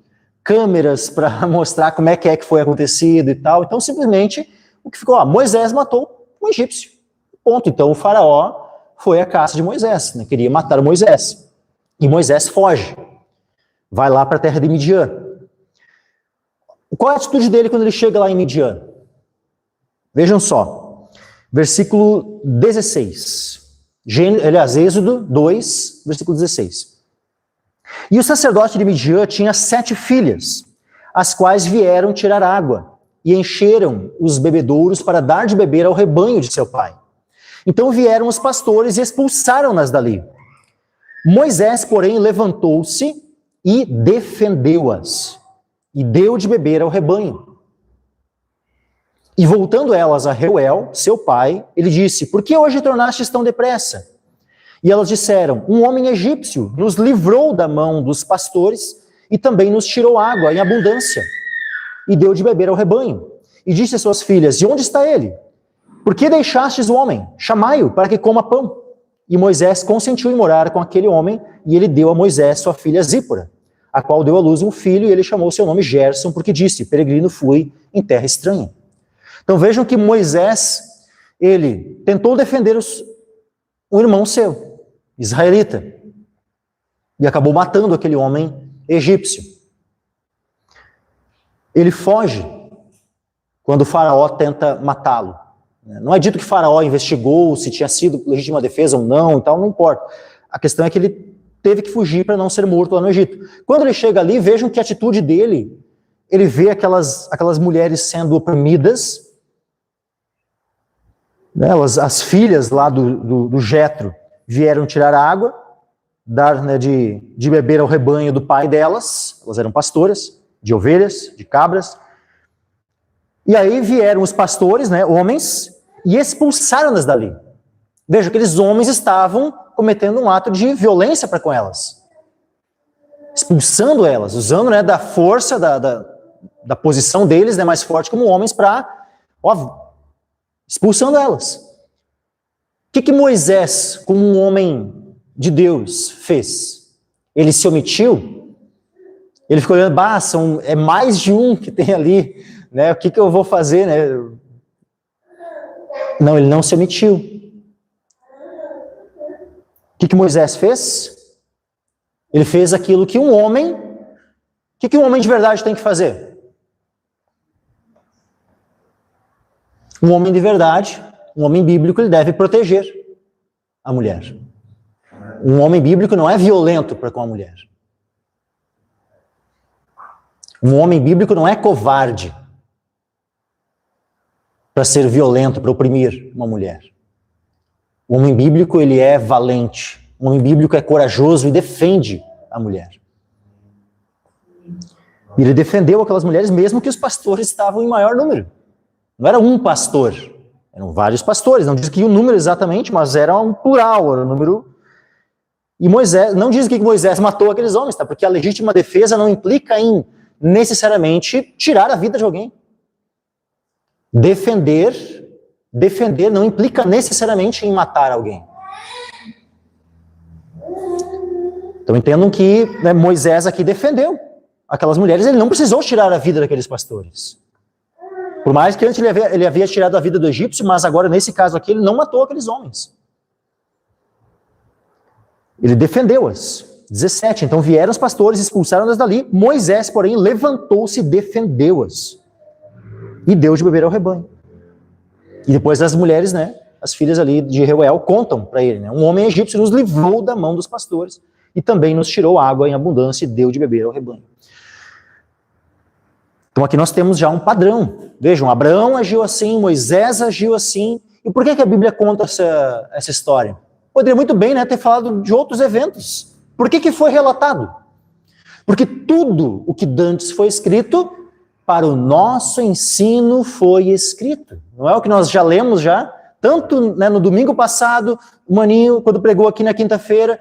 câmeras para mostrar como é que foi acontecido e tal. Então simplesmente o que ficou, Moisés matou um egípcio. Ponto. Então o Faraó foi à caça de Moisés, né? Queria matar o Moisés. E Moisés foge. Vai lá para a terra de Midian. Qual é a atitude dele quando ele chega lá em Midian? Vejam só. Versículo 16. Aliás, Êxodo 2, versículo 16. E o sacerdote de Midian tinha 7 filhas, as quais vieram tirar água, e encheram os bebedouros para dar de beber ao rebanho de seu pai. Então vieram os pastores e expulsaram-nas dali. Moisés, porém, levantou-se e defendeu-as, e deu de beber ao rebanho. E voltando elas a Reuel, seu pai, ele disse: por que hoje tornastes tão depressa? E elas disseram: um homem egípcio nos livrou da mão dos pastores e também nos tirou água em abundância, e deu de beber ao rebanho. E disse às suas filhas: e onde está ele? Por que deixastes o homem? Chamai-o para que coma pão. e Moisés consentiu em morar com aquele homem, e ele deu a Moisés sua filha Zípora, a qual deu à luz um filho, e ele chamou seu nome Gerson, porque disse, peregrino fui em terra estranha. Então vejam que Moisés, ele tentou defender um irmão seu, israelita, e acabou matando aquele homem egípcio. Ele foge quando o faraó tenta matá-lo. Não é dito que Faraó investigou se tinha sido legítima defesa ou não, e tal, não importa. A questão é que ele teve que fugir para não ser morto lá no Egito. Quando ele chega ali, vejam que a atitude dele, ele vê aquelas mulheres sendo oprimidas, né, as filhas lá do Jetro vieram tirar água, dar, né, de beber ao rebanho do pai delas, elas eram pastoras, de ovelhas, de cabras, e aí vieram os pastores, né, homens, e expulsaram-nas dali. Veja, aqueles homens estavam cometendo um ato de violência para com elas. Expulsando elas, usando, né, da força, da posição deles, né, mais forte como homens, para, expulsando elas. O que Moisés, como um homem de Deus, fez? Ele se omitiu? Ele ficou olhando, é mais de um que tem ali, né, o que eu vou fazer, né? Não, ele não se omitiu. O que Moisés fez? Ele fez aquilo que um homem... O que um homem de verdade tem que fazer? Um homem de verdade, um homem bíblico, ele deve proteger a mulher. Um homem bíblico não é violento para com a mulher. Um homem bíblico não é covarde para ser violento, para oprimir uma mulher. O homem bíblico, ele é valente. O homem bíblico é corajoso e defende a mulher. E ele defendeu aquelas mulheres mesmo que os pastores estavam em maior número. Não era um pastor, eram vários pastores. Não diz que o número exatamente, mas era um plural, era um número. E Moisés, não diz que Moisés matou aqueles homens, tá? Porque a legítima defesa não implica em necessariamente tirar a vida de alguém. Defender não implica necessariamente em matar alguém. Então entendam que, né, Moisés aqui defendeu aquelas mulheres, ele não precisou tirar a vida daqueles pastores. Por mais que antes ele havia tirado a vida do egípcio, mas agora nesse caso aqui ele não matou aqueles homens. Ele defendeu-as. 17, então vieram os pastores, expulsaram-nas dali, Moisés, porém, levantou-se e defendeu-as. E deu de beber ao rebanho. E depois as mulheres, né, as filhas ali de Reuel, contam para ele, né, um homem egípcio nos livrou da mão dos pastores e também nos tirou água em abundância e deu de beber ao rebanho. Então aqui nós temos já um padrão. Vejam, Abraão agiu assim, Moisés agiu assim. E por que a Bíblia conta essa história? Poderia muito bem, né, ter falado de outros eventos. Por que foi relatado? Porque tudo o que dantes foi escrito, para o nosso ensino foi escrito. Não é o que nós já lemos já? Tanto, né, no domingo passado, o Maninho, quando pregou aqui na quinta-feira,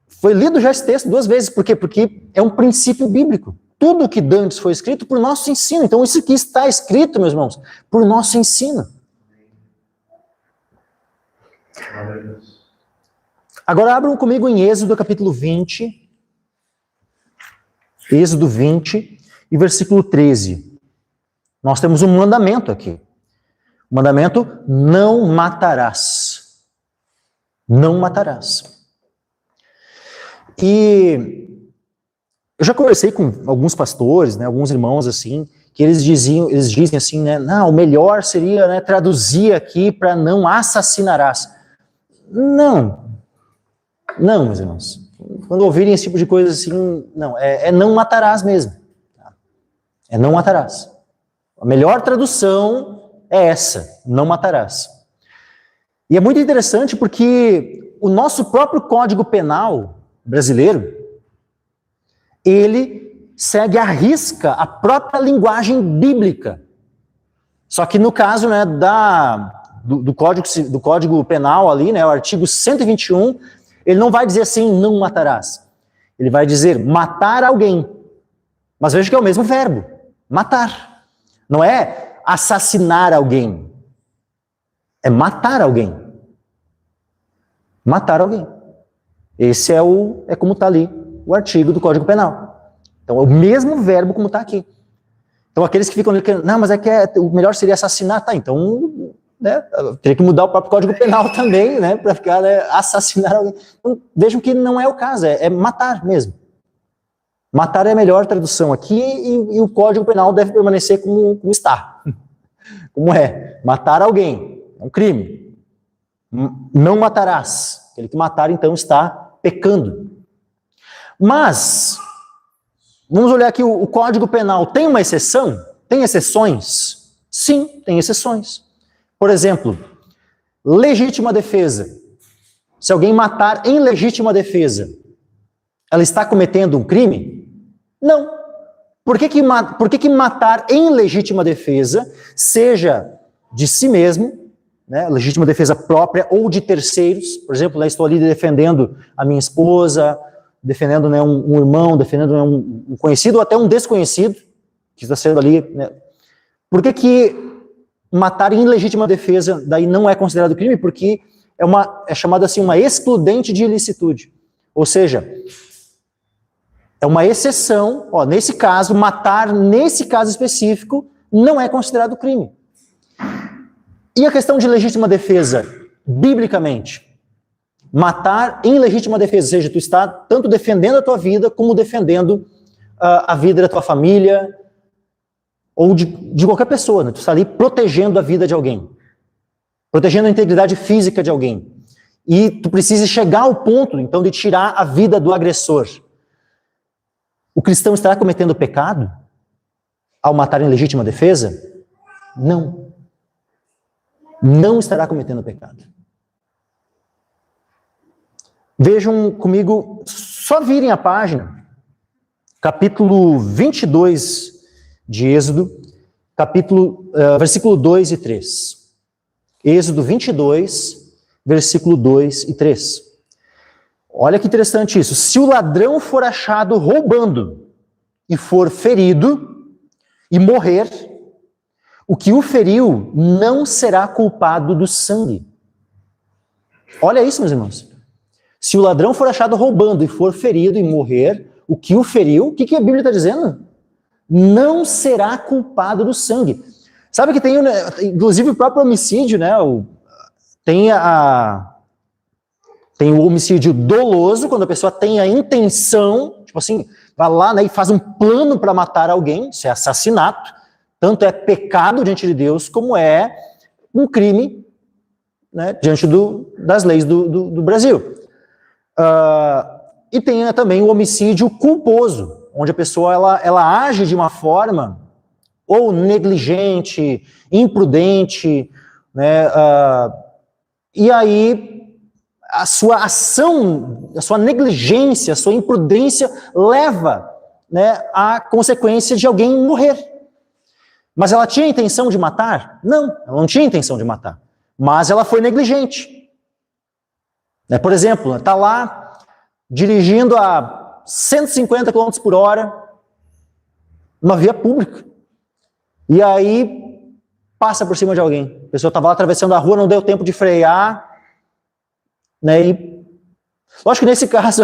foi lido já esse texto 2 vezes. Por quê? Porque é um princípio bíblico. Tudo o que dantes foi escrito por nosso ensino. Então isso aqui está escrito, meus irmãos, por nosso ensino. Agora abram comigo em Êxodo capítulo 20. Êxodo 20 e versículo 13. Nós temos um mandamento aqui. O mandamento: não matarás. Não matarás. E eu já conversei com alguns pastores, né, alguns irmãos assim, que eles dizem assim, né, não, o melhor seria, né, traduzir aqui para não assassinarás. Não, meus irmãos. Quando ouvirem esse tipo de coisa assim, não, é não matarás mesmo. É não matarás. A melhor tradução é essa, não matarás. E é muito interessante porque o nosso próprio Código Penal brasileiro, ele segue à risca a própria linguagem bíblica. Só que no caso, né, do Código Penal ali, né, o artigo 121, ele não vai dizer assim, não matarás. Ele vai dizer matar alguém. Mas veja que é o mesmo verbo, matar. Não é assassinar alguém. É matar alguém. Matar alguém. Esse é como está ali o artigo do Código Penal. Então, é o mesmo verbo como está aqui. Então, aqueles que ficam ali, não, mas o melhor seria assassinar. Tá, então, né, teria que mudar o próprio Código Penal também, né, para ficar, né, assassinar alguém. Então, vejam que não é o caso, é matar mesmo. Matar é a melhor tradução aqui e o Código Penal deve permanecer como está. Como é? Matar alguém. É um crime. Não matarás. Aquele que matar, então, está pecando. Mas, vamos olhar aqui o Código Penal. Tem uma exceção? Tem exceções? Sim, tem exceções. Por exemplo, legítima defesa. Se alguém matar em legítima defesa, ela está cometendo um crime? Não. Por que matar em legítima defesa, seja de si mesmo, né, legítima defesa própria ou de terceiros? Por exemplo, eu estou ali defendendo a minha esposa, defendendo, né, um irmão, defendendo, né, um conhecido ou até um desconhecido, que está sendo ali, né? Por que matar em legítima defesa daí não é considerado crime? Porque é chamado assim uma excludente de ilicitude. Ou seja, é uma exceção, nesse caso, matar nesse caso específico não é considerado crime. E a questão de legítima defesa, biblicamente? Matar em legítima defesa, ou seja, tu está tanto defendendo a tua vida como defendendo a vida da tua família ou de qualquer pessoa, né? Tu está ali protegendo a vida de alguém, protegendo a integridade física de alguém. E tu precisa chegar ao ponto, então, de tirar a vida do agressor. O cristão estará cometendo pecado ao matar em legítima defesa? Não. Não estará cometendo pecado. Vejam comigo, só virem a página, capítulo 22 de Êxodo, versículo 2 e 3. Êxodo 22, versículo 2 e 3. Olha que interessante isso. Se o ladrão for achado roubando e for ferido e morrer, o que o feriu não será culpado do sangue. Olha isso, meus irmãos. Se o ladrão for achado roubando e for ferido e morrer, o que o feriu, o que a Bíblia está dizendo? Não será culpado do sangue. Sabe que tem, inclusive, o próprio homicídio, né? Tem o homicídio doloso, quando a pessoa tem a intenção, tipo assim, vai lá, né, e faz um plano para matar alguém, isso é assassinato. Tanto é pecado diante de Deus, como é um crime, né, diante das leis do Brasil. E tem também o homicídio culposo, onde a pessoa ela age de uma forma ou negligente, imprudente, né, e aí a sua ação, a sua negligência, a sua imprudência leva, né, à consequência de alguém morrer. Mas ela tinha intenção de matar? Não, ela não tinha intenção de matar. Mas ela foi negligente. Por exemplo, está lá dirigindo a 150 km por hora numa via pública. E aí passa por cima de alguém. A pessoa estava lá atravessando a rua, não deu tempo de frear. Né, e lógico que nesse caso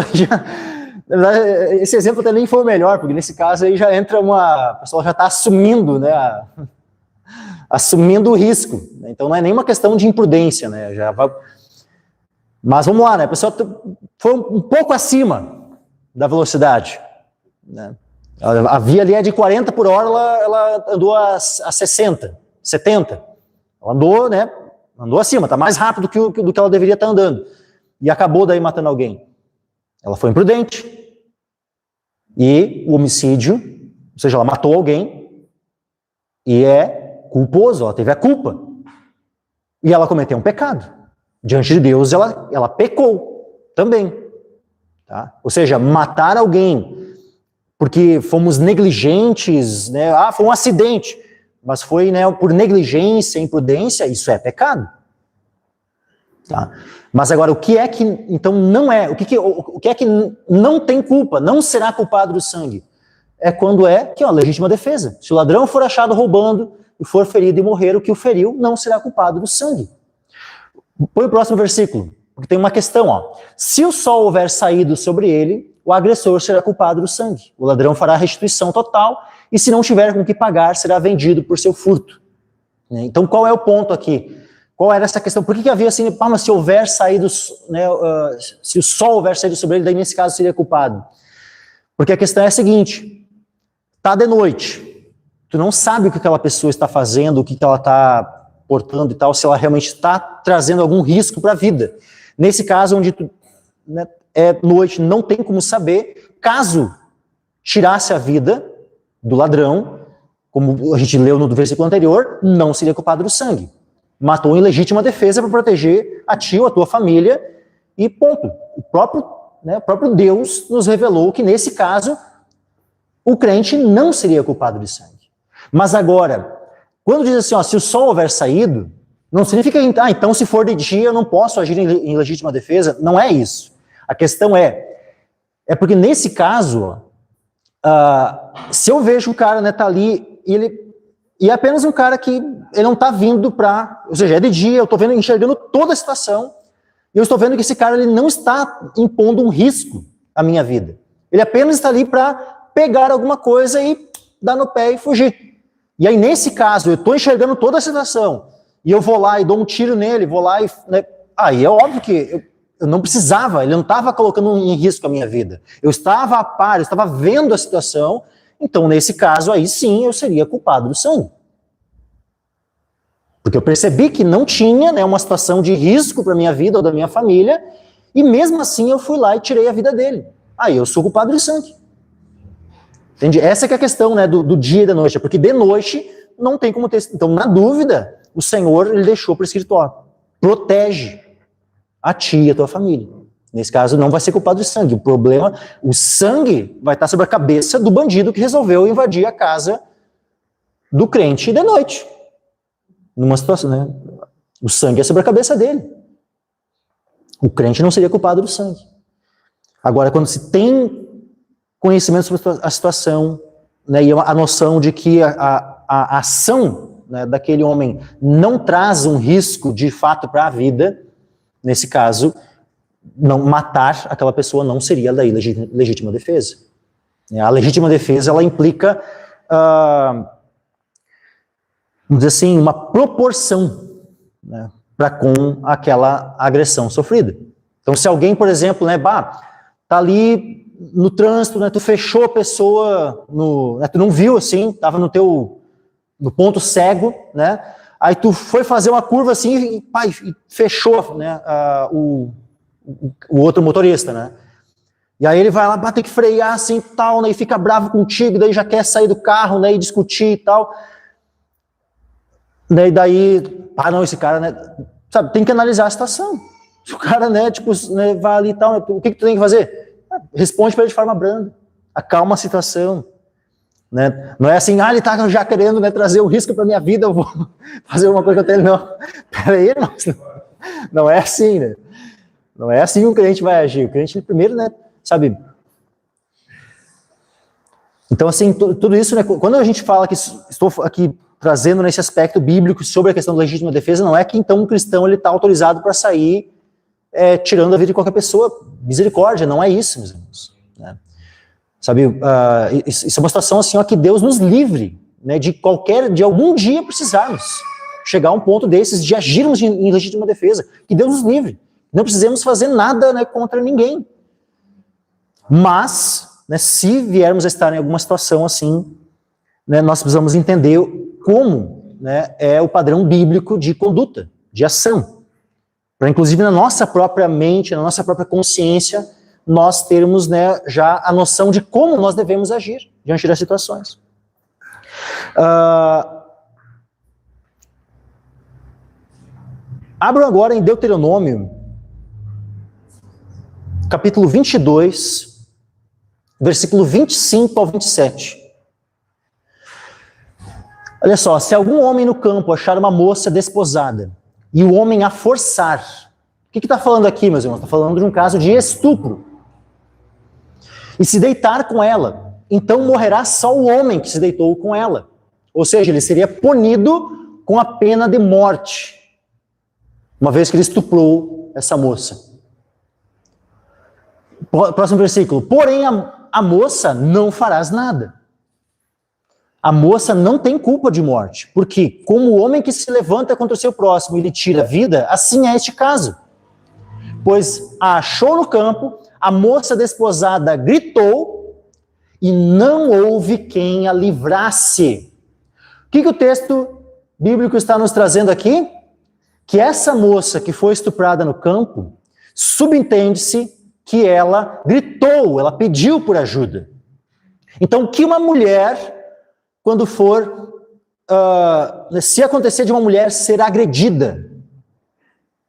esse exemplo até nem foi o melhor, porque nesse caso aí já entra a pessoa já está assumindo, né, assumindo o risco, né? Então não é nenhuma questão de imprudência, né, mas vamos lá, né, a pessoa foi um pouco acima da velocidade, né? A via ali é de 40 por hora, ela andou a 60, 70, ela andou, né, andou acima, está mais rápido do que ela deveria estar andando. E acabou daí matando alguém. Ela foi imprudente. E o homicídio, ou seja, ela matou alguém e é culposo, ela teve a culpa. E ela cometeu um pecado. Diante de Deus, ela pecou também. Tá? Ou seja, matar alguém porque fomos negligentes, né? Foi um acidente, mas foi, né, por negligência, imprudência, isso é pecado. Tá? Mas agora, o que é que, então, não é? O que é que não tem culpa, não será culpado do sangue? É quando que é uma legítima defesa. Se o ladrão for achado roubando e for ferido e morrer, o que o feriu não será culpado do sangue. Põe o próximo versículo. Porque tem uma questão, ó. Se o sol houver saído sobre ele, o agressor será culpado do sangue. O ladrão fará restituição total, e se não tiver com o que pagar, será vendido por seu furto. Então, qual é o ponto aqui? Qual era essa questão? Por que havia assim, mas se houver saído, né, se o sol houver saído sobre ele, daí nesse caso seria culpado? Porque a questão é a seguinte, tá de noite, tu não sabe o que aquela pessoa está fazendo, o que ela está portando e tal, se ela realmente está trazendo algum risco para a vida. Nesse caso, onde tu, né, é noite, não tem como saber, caso tirasse a vida do ladrão, como a gente leu no versículo anterior, não seria culpado do sangue. Matou em legítima defesa para proteger a ti ou a tua família, e ponto. O próprio Deus nos revelou que, nesse caso, o crente não seria culpado de sangue. Mas agora, quando diz assim, ó, se o sol houver saído, não significa que, então se for de dia eu não posso agir em legítima defesa. Não é isso. A questão é porque nesse caso, se eu vejo o cara, né, tá ali, e é apenas um cara que ele não está vindo para... Ou seja, é de dia, eu estou enxergando toda a situação, e eu estou vendo que esse cara ele não está impondo um risco à minha vida. Ele apenas está ali para pegar alguma coisa e dar no pé e fugir. E aí, nesse caso, eu estou enxergando toda a situação, e eu vou lá e dou um tiro nele, vou lá e... Né, aí é óbvio que eu não precisava, ele não estava colocando em risco a minha vida. Eu estava a par, eu estava vendo a situação. Então, nesse caso, aí sim, eu seria culpado do sangue. Porque eu percebi que não tinha, né, uma situação de risco para a minha vida ou da minha família, e mesmo assim eu fui lá e tirei a vida dele. Aí eu sou culpado de sangue. Entende? Essa que é a questão, né, do dia e da noite, porque de noite não tem como ter... Então, na dúvida, o Senhor ele deixou prescrito, ó, protege a ti e a tua família. Nesse caso, não vai ser culpado de sangue. O problema, o sangue vai estar sobre a cabeça do bandido que resolveu invadir a casa do crente de noite. Numa situação, né? O sangue é sobre a cabeça dele. O crente não seria culpado do sangue. Agora, quando se tem conhecimento sobre a situação, né, e a noção de que a ação, né, daquele homem não traz um risco de fato para a vida, nesse caso, não matar aquela pessoa não seria daí legítima defesa. A legítima defesa, ela implica, vamos dizer assim, uma proporção, né, para com aquela agressão sofrida. Então, se alguém, por exemplo, né, tá ali no trânsito, né, tu fechou a pessoa, né, tu não viu assim, estava no ponto cego, né, aí tu foi fazer uma curva assim e fechou, né, o outro motorista, né? E aí ele vai lá, tem que frear assim e tal, né? E fica bravo contigo, daí já quer sair do carro, né? E discutir e tal. E daí, não, esse cara, né? Sabe, tem que analisar a situação. Se o cara, né, tipo, né, vai ali e tal, né, o que tu tem que fazer? Responde para ele de forma branda. Acalma a situação. Né? Não é assim, ele tá já querendo, né, trazer o risco para minha vida, eu vou fazer uma coisa que eu tenho, não. Peraí, não é assim, né? Não é assim que o crente vai agir. O crente primeiro, né, sabe? Então, assim, tudo isso, né, quando a gente fala que estou aqui trazendo nesse aspecto bíblico sobre a questão da legítima defesa, não é que então um cristão ele está autorizado para sair tirando a vida de qualquer pessoa. Misericórdia, não é isso, meus irmãos. Né? Sabe, isso é uma situação assim, ó, que Deus nos livre, né, de algum dia precisarmos chegar a um ponto desses, de agirmos em legítima defesa. Que Deus nos livre. Não precisamos fazer nada, né, contra ninguém. Mas, né, se viermos a estar em alguma situação assim, né, nós precisamos entender como, né, é o padrão bíblico de conduta, de ação. Para, inclusive, na nossa própria mente, na nossa própria consciência, nós termos, né, já a noção de como nós devemos agir diante das situações. Abram agora em Deuteronômio, capítulo 22, versículo 25 ao 27. Olha só, se algum homem no campo achar uma moça desposada, e o homem a forçar, o que está falando aqui, meus irmãos? Está falando de um caso de estupro. E se deitar com ela, então morrerá só o homem que se deitou com ela. Ou seja, ele seria punido com a pena de morte, uma vez que ele estuprou essa moça. Próximo versículo. Porém, a moça não farás nada. A moça não tem culpa de morte, porque como o homem que se levanta contra o seu próximo e lhe tira a vida, assim é este caso. Pois a achou no campo, a moça desposada gritou e não houve quem a livrasse. O que o texto bíblico está nos trazendo aqui? Que essa moça que foi estuprada no campo, subentende-se que ela gritou, ela pediu por ajuda. Então, que uma mulher, quando for, se acontecer de uma mulher ser agredida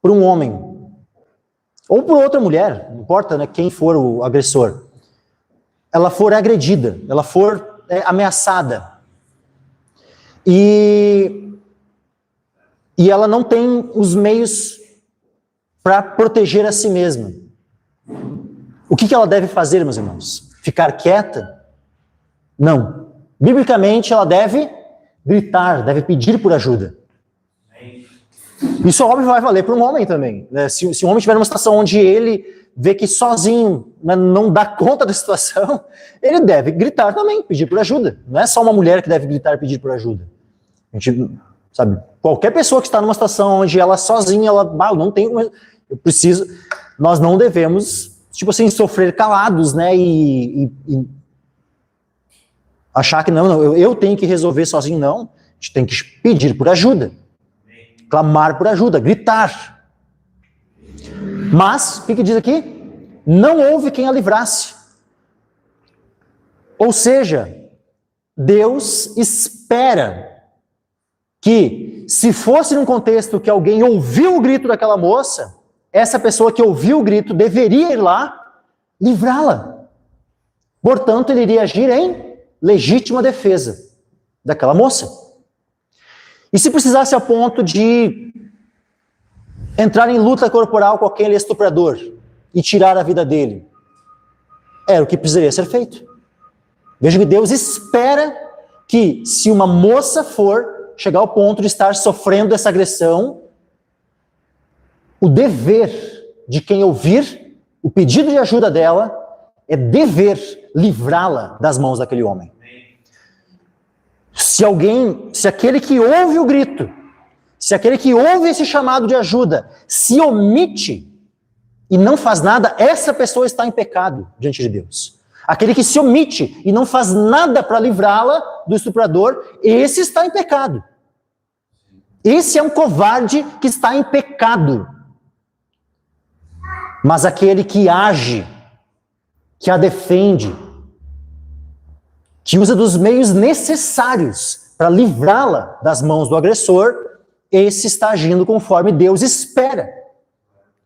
por um homem, ou por outra mulher, não importa, né, quem for o agressor, ela for agredida, ela for ameaçada, e ela não tem os meios para proteger a si mesma. O que ela deve fazer, meus irmãos? Ficar quieta? Não. Biblicamente, ela deve gritar, deve pedir por ajuda. Isso, óbvio, vai valer para um homem também. Né? Se um homem estiver numa situação onde ele vê que sozinho, né, não dá conta da situação, ele deve gritar também, pedir por ajuda. Não é só uma mulher que deve gritar e pedir por ajuda. A gente, sabe, qualquer pessoa que está numa situação onde ela sozinha, eu não tenho, eu preciso, nós não devemos, tipo assim, sofrer calados, né, e achar que não, eu tenho que resolver sozinho, não. A gente tem que pedir por ajuda, clamar por ajuda, gritar. Mas, o que diz aqui? Não houve quem a livrasse. Ou seja, Deus espera que, se fosse num contexto que alguém ouviu o grito daquela moça, essa pessoa que ouviu o grito deveria ir lá livrá-la. Portanto, ele iria agir em legítima defesa daquela moça. E se precisasse a ponto de entrar em luta corporal com aquele estuprador e tirar a vida dele, era o que precisaria ser feito. Veja que Deus espera que, se uma moça for chegar ao ponto de estar sofrendo essa agressão, o dever de quem ouvir o pedido de ajuda dela é dever livrá-la das mãos daquele homem. Se aquele que ouve o grito, se aquele que ouve esse chamado de ajuda, se omite e não faz nada, essa pessoa está em pecado diante de Deus. Aquele que se omite e não faz nada para livrá-la do estuprador, esse está em pecado. Esse é um covarde que está em pecado. Mas aquele que age, que a defende, que usa dos meios necessários para livrá-la das mãos do agressor, esse está agindo conforme Deus espera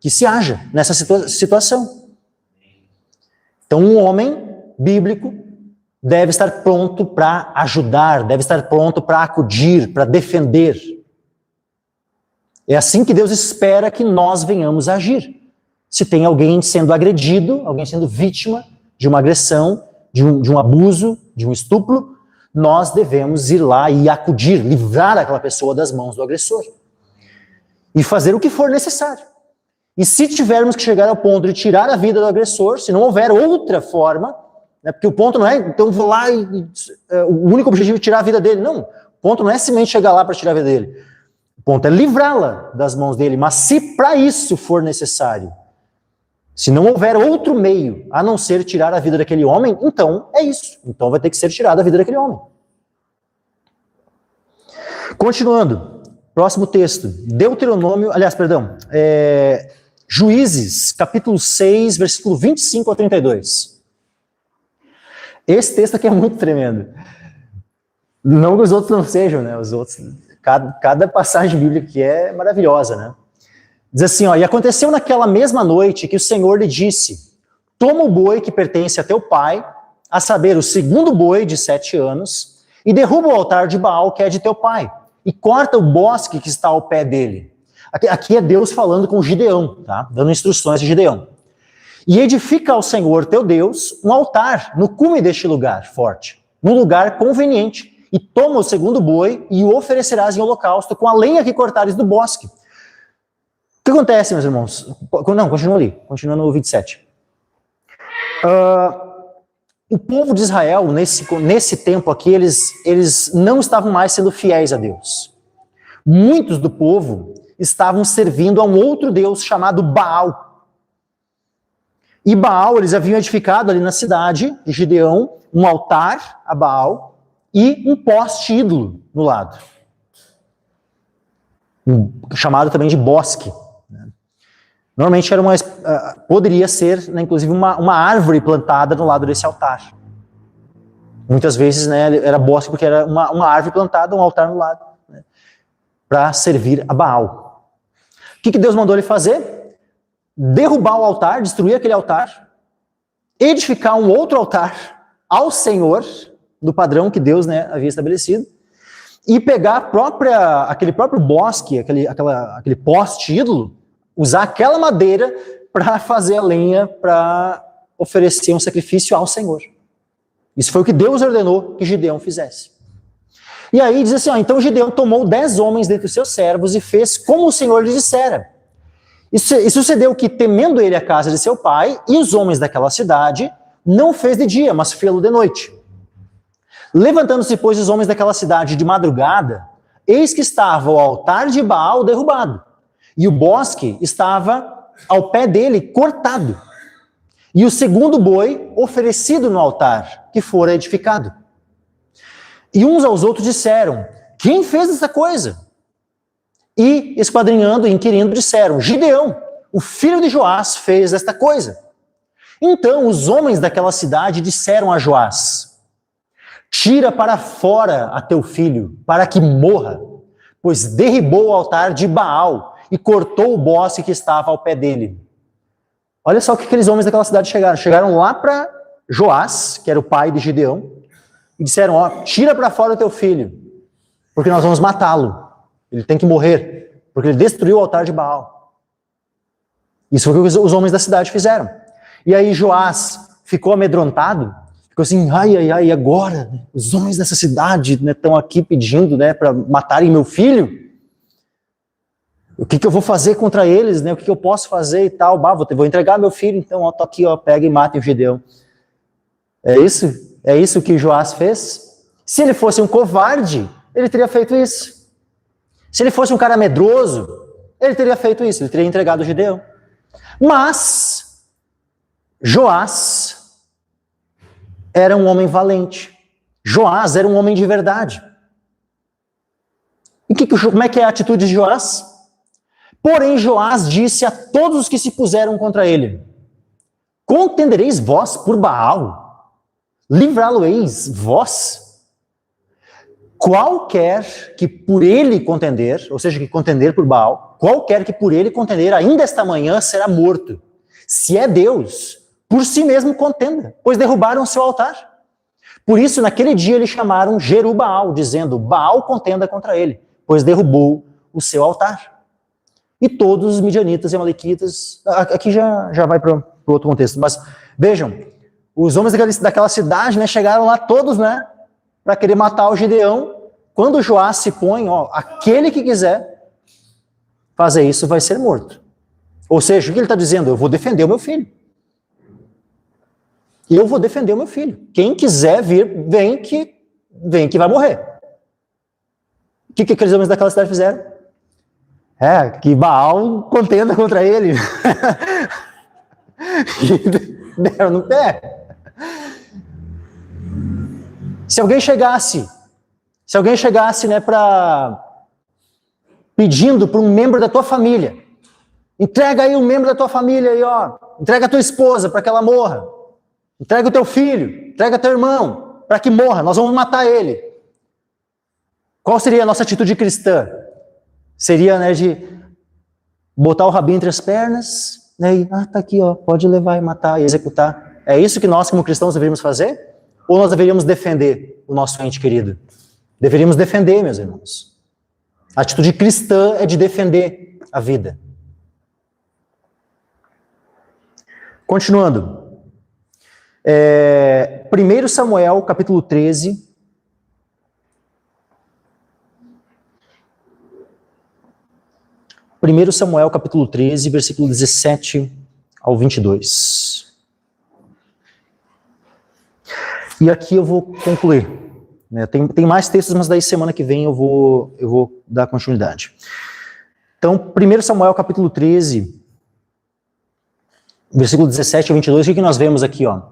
que se haja nessa situação. Então, um homem bíblico deve estar pronto para ajudar, deve estar pronto para acudir, para defender. É assim que Deus espera que nós venhamos a agir. Se tem alguém sendo agredido, alguém sendo vítima de uma agressão, de um abuso, de um estupro, nós devemos ir lá e acudir, livrar aquela pessoa das mãos do agressor. E fazer o que for necessário. E se tivermos que chegar ao ponto de tirar a vida do agressor, se não houver outra forma, né, porque o ponto não é, então vou lá o único objetivo é tirar a vida dele. Não, o ponto não é simplesmente chegar lá para tirar a vida dele. O ponto é livrá-la das mãos dele. Mas se para isso for necessário, se não houver outro meio a não ser tirar a vida daquele homem, então é isso. Então vai ter que ser tirada a vida daquele homem. Continuando, próximo texto. Juízes, capítulo 6, versículo 25 a 32. Esse texto aqui é muito tremendo. Não que os outros não sejam, né? Os outros, cada passagem bíblica aqui é maravilhosa, né? Diz assim, e aconteceu naquela mesma noite que o Senhor lhe disse, toma o boi que pertence a teu pai, a saber, o segundo boi de 7 anos, e derruba o altar de Baal que é de teu pai, e corta o bosque que está ao pé dele. Aqui é Deus falando com Gideão, tá? Dando instruções a Gideão. E edifica ao Senhor teu Deus um altar no cume deste lugar forte, num lugar conveniente, e toma o segundo boi e o oferecerás em holocausto com a lenha que cortares do bosque. O que acontece, meus irmãos? Não, continua ali, continua no 27. O povo de Israel, nesse tempo aqui, eles não estavam mais sendo fiéis a Deus. Muitos do povo estavam servindo a um outro Deus chamado Baal. E Baal, eles haviam edificado ali na cidade de Gideão um altar a Baal e um poste ídolo no lado. Chamado também de bosque. Normalmente poderia ser, né, inclusive, uma árvore plantada no lado desse altar. Muitas vezes, né, era bosque porque era uma árvore plantada, um altar no lado, né, para servir a Baal. O que Deus mandou ele fazer? Derrubar o altar, destruir aquele altar, edificar um outro altar ao Senhor, do padrão que Deus, né, havia estabelecido, e pegar aquele próprio bosque, aquele poste ídolo, usar aquela madeira para fazer a lenha, para oferecer um sacrifício ao Senhor. Isso foi o que Deus ordenou que Gideão fizesse. E aí diz assim, então Gideão tomou 10 homens dentre os seus servos e fez como o Senhor lhe dissera. E sucedeu que, temendo ele a casa de seu pai e os homens daquela cidade, não fez de dia, mas fê-lo de noite. Levantando-se, pois, os homens daquela cidade de madrugada, eis que estava o altar de Baal derrubado, e o bosque estava ao pé dele cortado, e o segundo boi oferecido no altar, que fora edificado. E uns aos outros disseram, quem fez essa coisa? E, esquadrinhando e inquirindo, disseram, Gideão, o filho de Joás, fez esta coisa. Então os homens daquela cidade disseram a Joás, tira para fora a teu filho, para que morra, pois derribou o altar de Baal e cortou o bosque que estava ao pé dele. Olha só o que aqueles homens daquela cidade chegaram. Chegaram lá para Joás, que era o pai de Gideão, e disseram, ó, tira para fora o teu filho, porque nós vamos matá-lo. Ele tem que morrer, porque ele destruiu o altar de Baal. Isso foi o que os homens da cidade fizeram. E aí Joás ficou amedrontado, ficou assim, ai, agora, né, os homens dessa cidade estão aqui pedindo, né, para matarem meu filho. O que eu vou fazer contra eles, né? O que eu posso fazer e tal? Vou entregar meu filho, então, ó, tô aqui, ó, pega e mata o Gideão. É isso que Joás fez? Se ele fosse um covarde, ele teria feito isso. Se ele fosse um cara medroso, ele teria feito isso, ele teria entregado o Gideão. Mas Joás era um homem valente. Joás era um homem de verdade. E como é que é a atitude de Joás? Porém, Joás disse a todos os que se puseram contra ele, contendereis vós por Baal? Livrá-lo-eis vós? Qualquer que por ele contender, ou seja, que contender por Baal, qualquer que por ele contender ainda esta manhã será morto. Se é Deus, por si mesmo contenda, pois derrubaram seu altar. Por isso, naquele dia, eles chamaram Jerubaal, dizendo, Baal contenda contra ele, pois derrubou o seu altar. E todos os midianitas e amalequitas, aqui já vai para outro contexto, mas vejam, os homens daquela cidade, né, chegaram lá todos, né, para querer matar o Gideão. Quando Joás se põe, ó, aquele que quiser fazer isso vai ser morto. Ou seja, o que ele está dizendo? Eu vou defender o meu filho. Eu vou defender o meu filho. Quem quiser vir, vem que vai morrer. O que aqueles homens daquela cidade fizeram? Que Baal contenda contra ele. E deram no pé. Se alguém chegasse, né, pedindo para um membro da tua família, entrega aí um membro da tua família aí, ó, entrega a tua esposa para que ela morra, entrega o teu filho, entrega teu irmão para que morra, nós vamos matar ele. Qual seria a nossa atitude cristã? Seria, né, de botar o rabinho entre as pernas, né, e, tá aqui, ó, pode levar e matar e executar. É isso que nós, como cristãos, deveríamos fazer? Ou nós deveríamos defender o nosso ente querido? Deveríamos defender, meus irmãos. A atitude cristã é de defender a vida. Continuando. 1 Samuel, capítulo 13. 1 Samuel, capítulo 13, versículo 17 ao 22. E aqui eu vou concluir. Tem mais textos, mas daí semana que vem eu vou dar continuidade. Então, 1 Samuel capítulo 13, versículo 17 a 22, o que nós vemos aqui? Ó?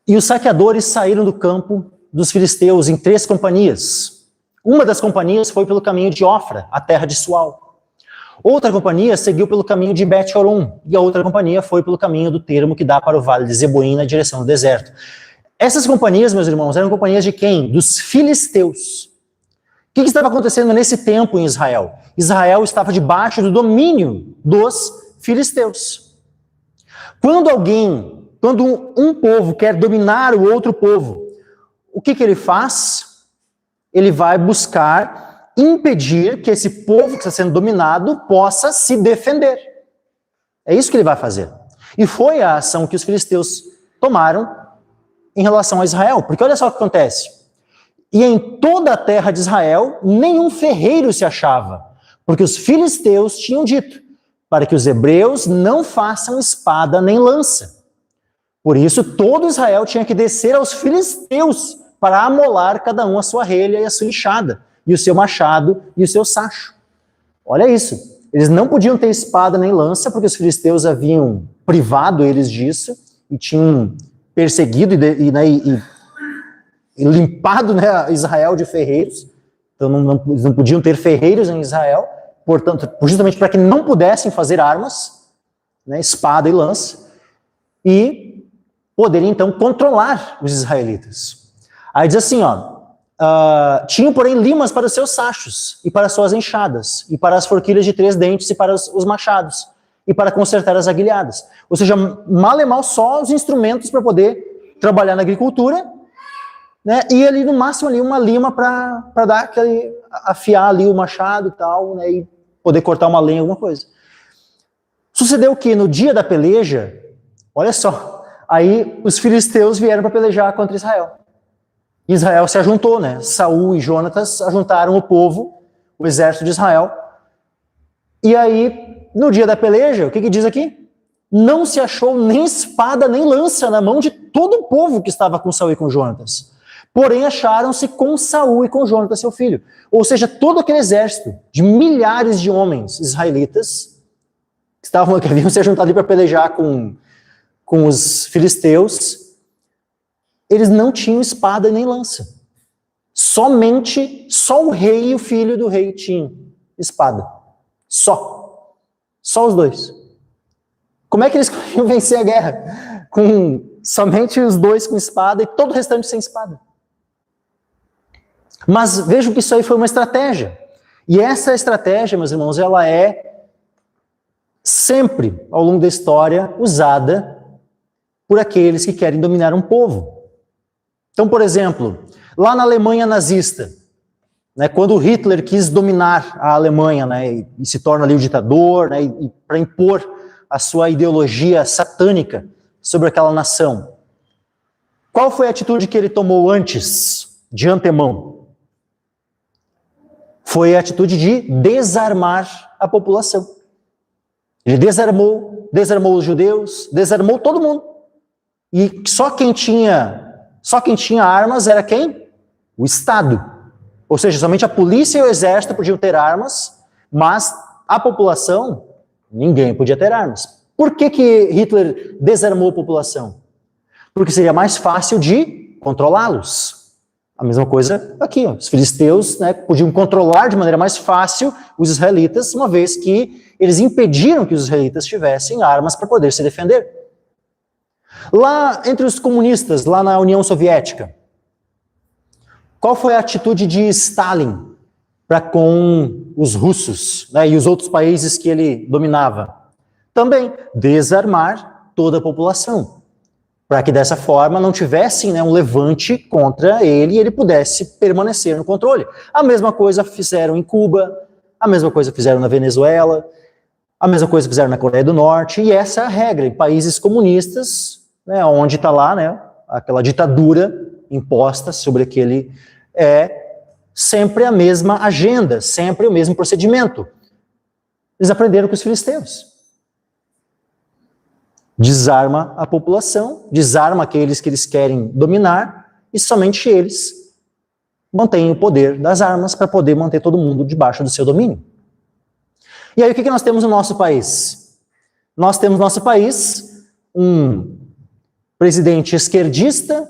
E os saqueadores saíram do campo dos filisteus em 3 companhias. Uma das companhias foi pelo caminho de Ofra, a terra de Sual. Outra companhia seguiu pelo caminho de Bet-Horon, e a outra companhia foi pelo caminho do termo que dá para o vale de Zeboim, na direção do deserto. Essas companhias, meus irmãos, eram companhias de quem? Dos filisteus. O que estava acontecendo nesse tempo em Israel? Israel estava debaixo do domínio dos filisteus. Quando um povo quer dominar o outro povo, o que ele faz? Ele vai buscar impedir que esse povo que está sendo dominado possa se defender. É isso que ele vai fazer. E foi a ação que os filisteus tomaram em relação a Israel, porque olha só o que acontece. E em toda a terra de Israel, nenhum ferreiro se achava, porque os filisteus tinham dito, para que os hebreus não façam espada nem lança. Por isso, todo Israel tinha que descer aos filisteus para amolar cada um a sua relha e a sua enxada, e o seu machado e o seu sacho. Olha isso. Eles não podiam ter espada nem lança, porque os filisteus haviam privado eles disso, e tinham perseguido e limpado, né, Israel de ferreiros. Então eles não podiam ter ferreiros em Israel, portanto, justamente para que não pudessem fazer armas, né, espada e lança, e poderem então controlar os israelitas. Aí diz assim, tinham porém limas para os seus sachos, e para as suas enxadas, e para as forquilhas de 3 dentes, e para os machados, e para consertar as aguilhadas. Ou seja, mal e mal só os instrumentos para poder trabalhar na agricultura, né? E ali no máximo ali uma lima para dar afiar ali o machado e tal, né? E poder cortar uma lenha, alguma coisa. Sucedeu que no dia da peleja, olha só, aí os filisteus vieram para pelejar contra Israel. Israel se ajuntou, né? Saul e Jonatas ajuntaram o povo, o exército de Israel. E aí, no dia da peleja, o que diz aqui? Não se achou nem espada nem lança na mão de todo o povo que estava com Saul e com Jonatas. Porém, acharam-se com Saul e com Jonatas, seu filho. Ou seja, todo aquele exército de milhares de homens israelitas que haviam se juntado para pelejar com os filisteus, eles não tinham espada nem lança. Só o rei e o filho do rei tinham espada. Só os dois. Como é que eles iam vencer a guerra? Com somente os dois com espada e todo o restante sem espada. Mas vejam que isso aí foi uma estratégia. E essa estratégia, meus irmãos, ela é sempre, ao longo da história, usada por aqueles que querem dominar um povo. Então, por exemplo, lá na Alemanha nazista, né, quando Hitler quis dominar a Alemanha, né, e se torna ali o ditador, né, e para impor a sua ideologia satânica sobre aquela nação, qual foi a atitude que ele tomou antes, de antemão? Foi a atitude de desarmar a população. Ele desarmou os judeus, desarmou todo mundo. E só quem tinha armas era quem? O Estado. Ou seja, somente a polícia e o exército podiam ter armas, mas a população, ninguém podia ter armas. Por que Hitler desarmou a população? Porque seria mais fácil de controlá-los. A mesma coisa aqui, os filisteus, né, podiam controlar de maneira mais fácil os israelitas, uma vez que eles impediram que os israelitas tivessem armas para poder se defender. Lá entre os comunistas, lá na União Soviética, qual foi a atitude de Stalin para com os russos, né, e os outros países que ele dominava? Também desarmar toda a população, para que dessa forma não tivessem, né, um levante contra ele e ele pudesse permanecer no controle. A mesma coisa fizeram em Cuba, a mesma coisa fizeram na Venezuela, a mesma coisa fizeram na Coreia do Norte, e essa é a regra em países comunistas, né, onde está lá, né, aquela ditadura imposta sobre aquele, sempre a mesma agenda, sempre o mesmo procedimento. Eles aprenderam com os filisteus. Desarma a população, desarma aqueles que eles querem dominar, e somente eles mantêm o poder das armas para poder manter todo mundo debaixo do seu domínio. E aí o que nós temos no nosso país? Nós temos no nosso país um presidente esquerdista,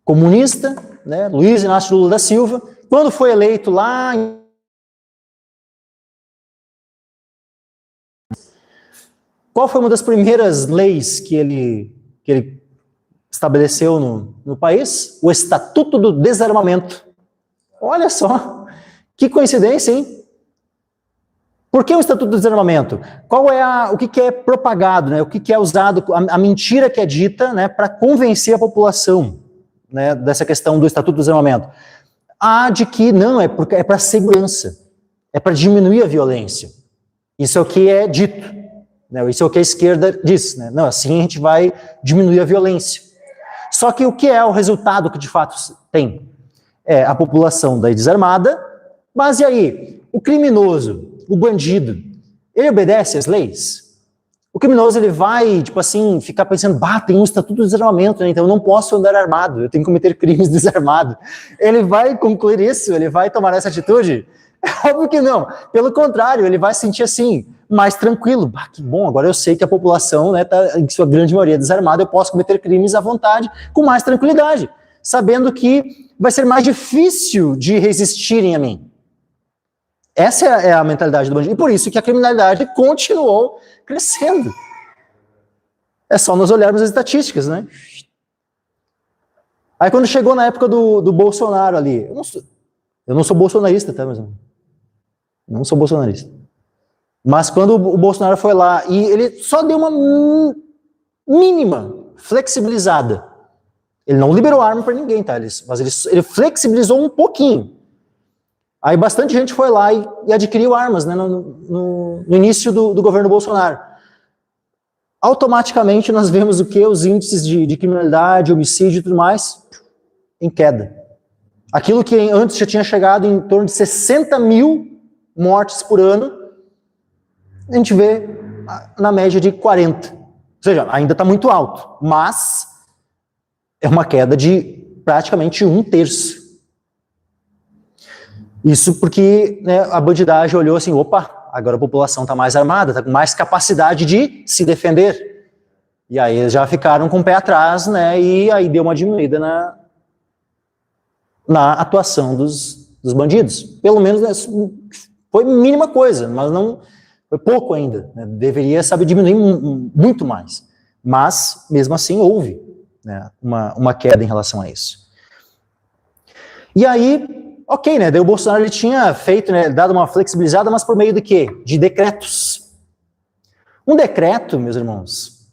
comunista, né, Luiz Inácio Lula da Silva, quando foi eleito lá em... Qual foi uma das primeiras leis que ele estabeleceu no país? O Estatuto do Desarmamento. Olha só, que coincidência, hein? Por que o Estatuto do Desarmamento? O que é propagado, né? O que é usado, a mentira que é dita, né, para convencer a população, né, dessa questão do Estatuto do Desarmamento? De que não, é para segurança, é para diminuir a violência. Isso é o que é dito, né? Isso é o que a esquerda diz, né? Não, assim a gente vai diminuir a violência. Só que o que é o resultado que de fato tem? É a população daí desarmada, mas e aí? O criminoso, o bandido, ele obedece às leis? O criminoso, ele vai, tipo assim, ficar pensando, tem um Estatuto do Desarmamento, né? Então eu não posso andar armado, eu tenho que cometer crimes desarmado. Ele vai concluir isso? Ele vai tomar essa atitude? É óbvio que não. Pelo contrário, ele vai se sentir assim, mais tranquilo. Que bom, agora eu sei que a população, né, tá, em sua grande maioria, desarmada, eu posso cometer crimes à vontade, com mais tranquilidade, sabendo que vai ser mais difícil de resistirem a mim. Essa é a mentalidade do bandido. E por isso que a criminalidade continuou crescendo. É só nós olharmos as estatísticas, né? Aí quando chegou na época do Bolsonaro ali, eu não sou bolsonarista, tá, mas não sou bolsonarista. Mas quando o Bolsonaro foi lá e ele só deu uma mínima flexibilizada. Ele não liberou arma para ninguém, tá? Mas ele flexibilizou um pouquinho. Aí bastante gente foi lá e adquiriu armas, né, no início do governo Bolsonaro. Automaticamente nós vemos o quê? Os índices de criminalidade, homicídio e tudo mais em queda. Aquilo que antes já tinha chegado em torno de 60 mil mortes por ano, a gente vê na média de 40. Ou seja, ainda está muito alto, mas é uma queda de praticamente 1/3. Isso porque, né, a bandidagem olhou assim, opa, agora a população está mais armada, está com mais capacidade de se defender. E aí eles já ficaram com o pé atrás, né, e aí deu uma diminuída na atuação dos bandidos. Pelo menos, né, foi mínima coisa, mas não foi pouco ainda. Né, deveria, diminuir muito mais. Mas, mesmo assim, houve, né, uma queda em relação a isso. E aí... Ok, né? Daí o Bolsonaro ele tinha feito, né, dado uma flexibilizada, mas por meio de quê? De decretos. Um decreto, meus irmãos,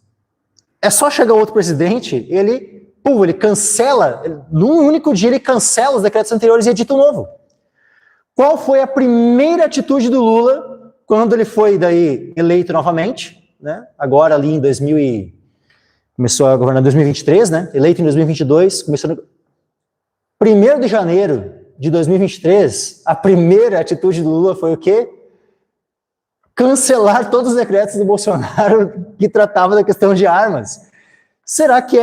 é só chegar outro presidente, ele cancela, num único dia ele cancela os decretos anteriores e edita um novo. Qual foi a primeira atitude do Lula quando ele foi daí eleito novamente, né? Agora ali em começou a governar em 2023, né? Eleito em 2022, começou no 1º de janeiro de 2023, a primeira atitude do Lula foi o quê? Cancelar todos os decretos do Bolsonaro que tratavam da questão de armas. Será que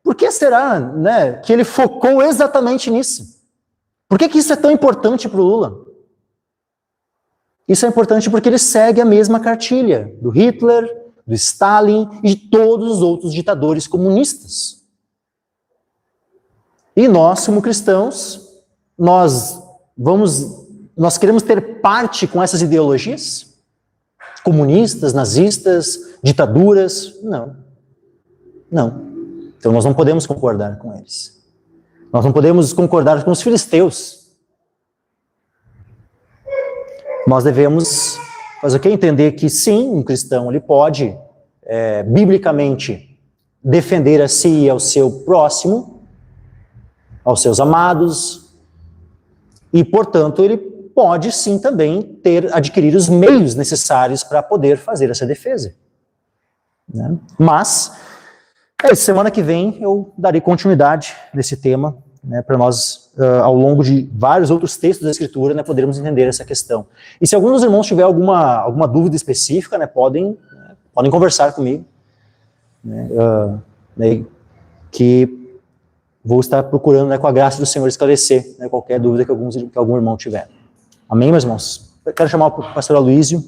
por que será, né, que ele focou exatamente nisso? Por que isso é tão importante para o Lula? Isso é importante porque ele segue a mesma cartilha do Hitler, do Stalin e de todos os outros ditadores comunistas. E nós, como cristãos, nós queremos ter parte com essas ideologias? Comunistas, nazistas, ditaduras? Não. Não. Então nós não podemos concordar com eles. Nós não podemos concordar com os filisteus. Nós devemos fazer o quê? Entender que sim, um cristão ele pode, biblicamente, defender a si e ao seu próximo, aos seus amados, e, portanto, ele pode sim também adquirir os meios necessários para poder fazer essa defesa. Né? Mas, semana que vem eu darei continuidade nesse tema, né, para nós, ao longo de vários outros textos da Escritura, né, podermos entender essa questão. E se algum dos irmãos tiver alguma dúvida específica, né, podem conversar comigo, né, que vou estar procurando, né, com a graça do Senhor, esclarecer, né, qualquer dúvida que algum irmão tiver. Amém, meus irmãos? Eu quero chamar o pastor Aloísio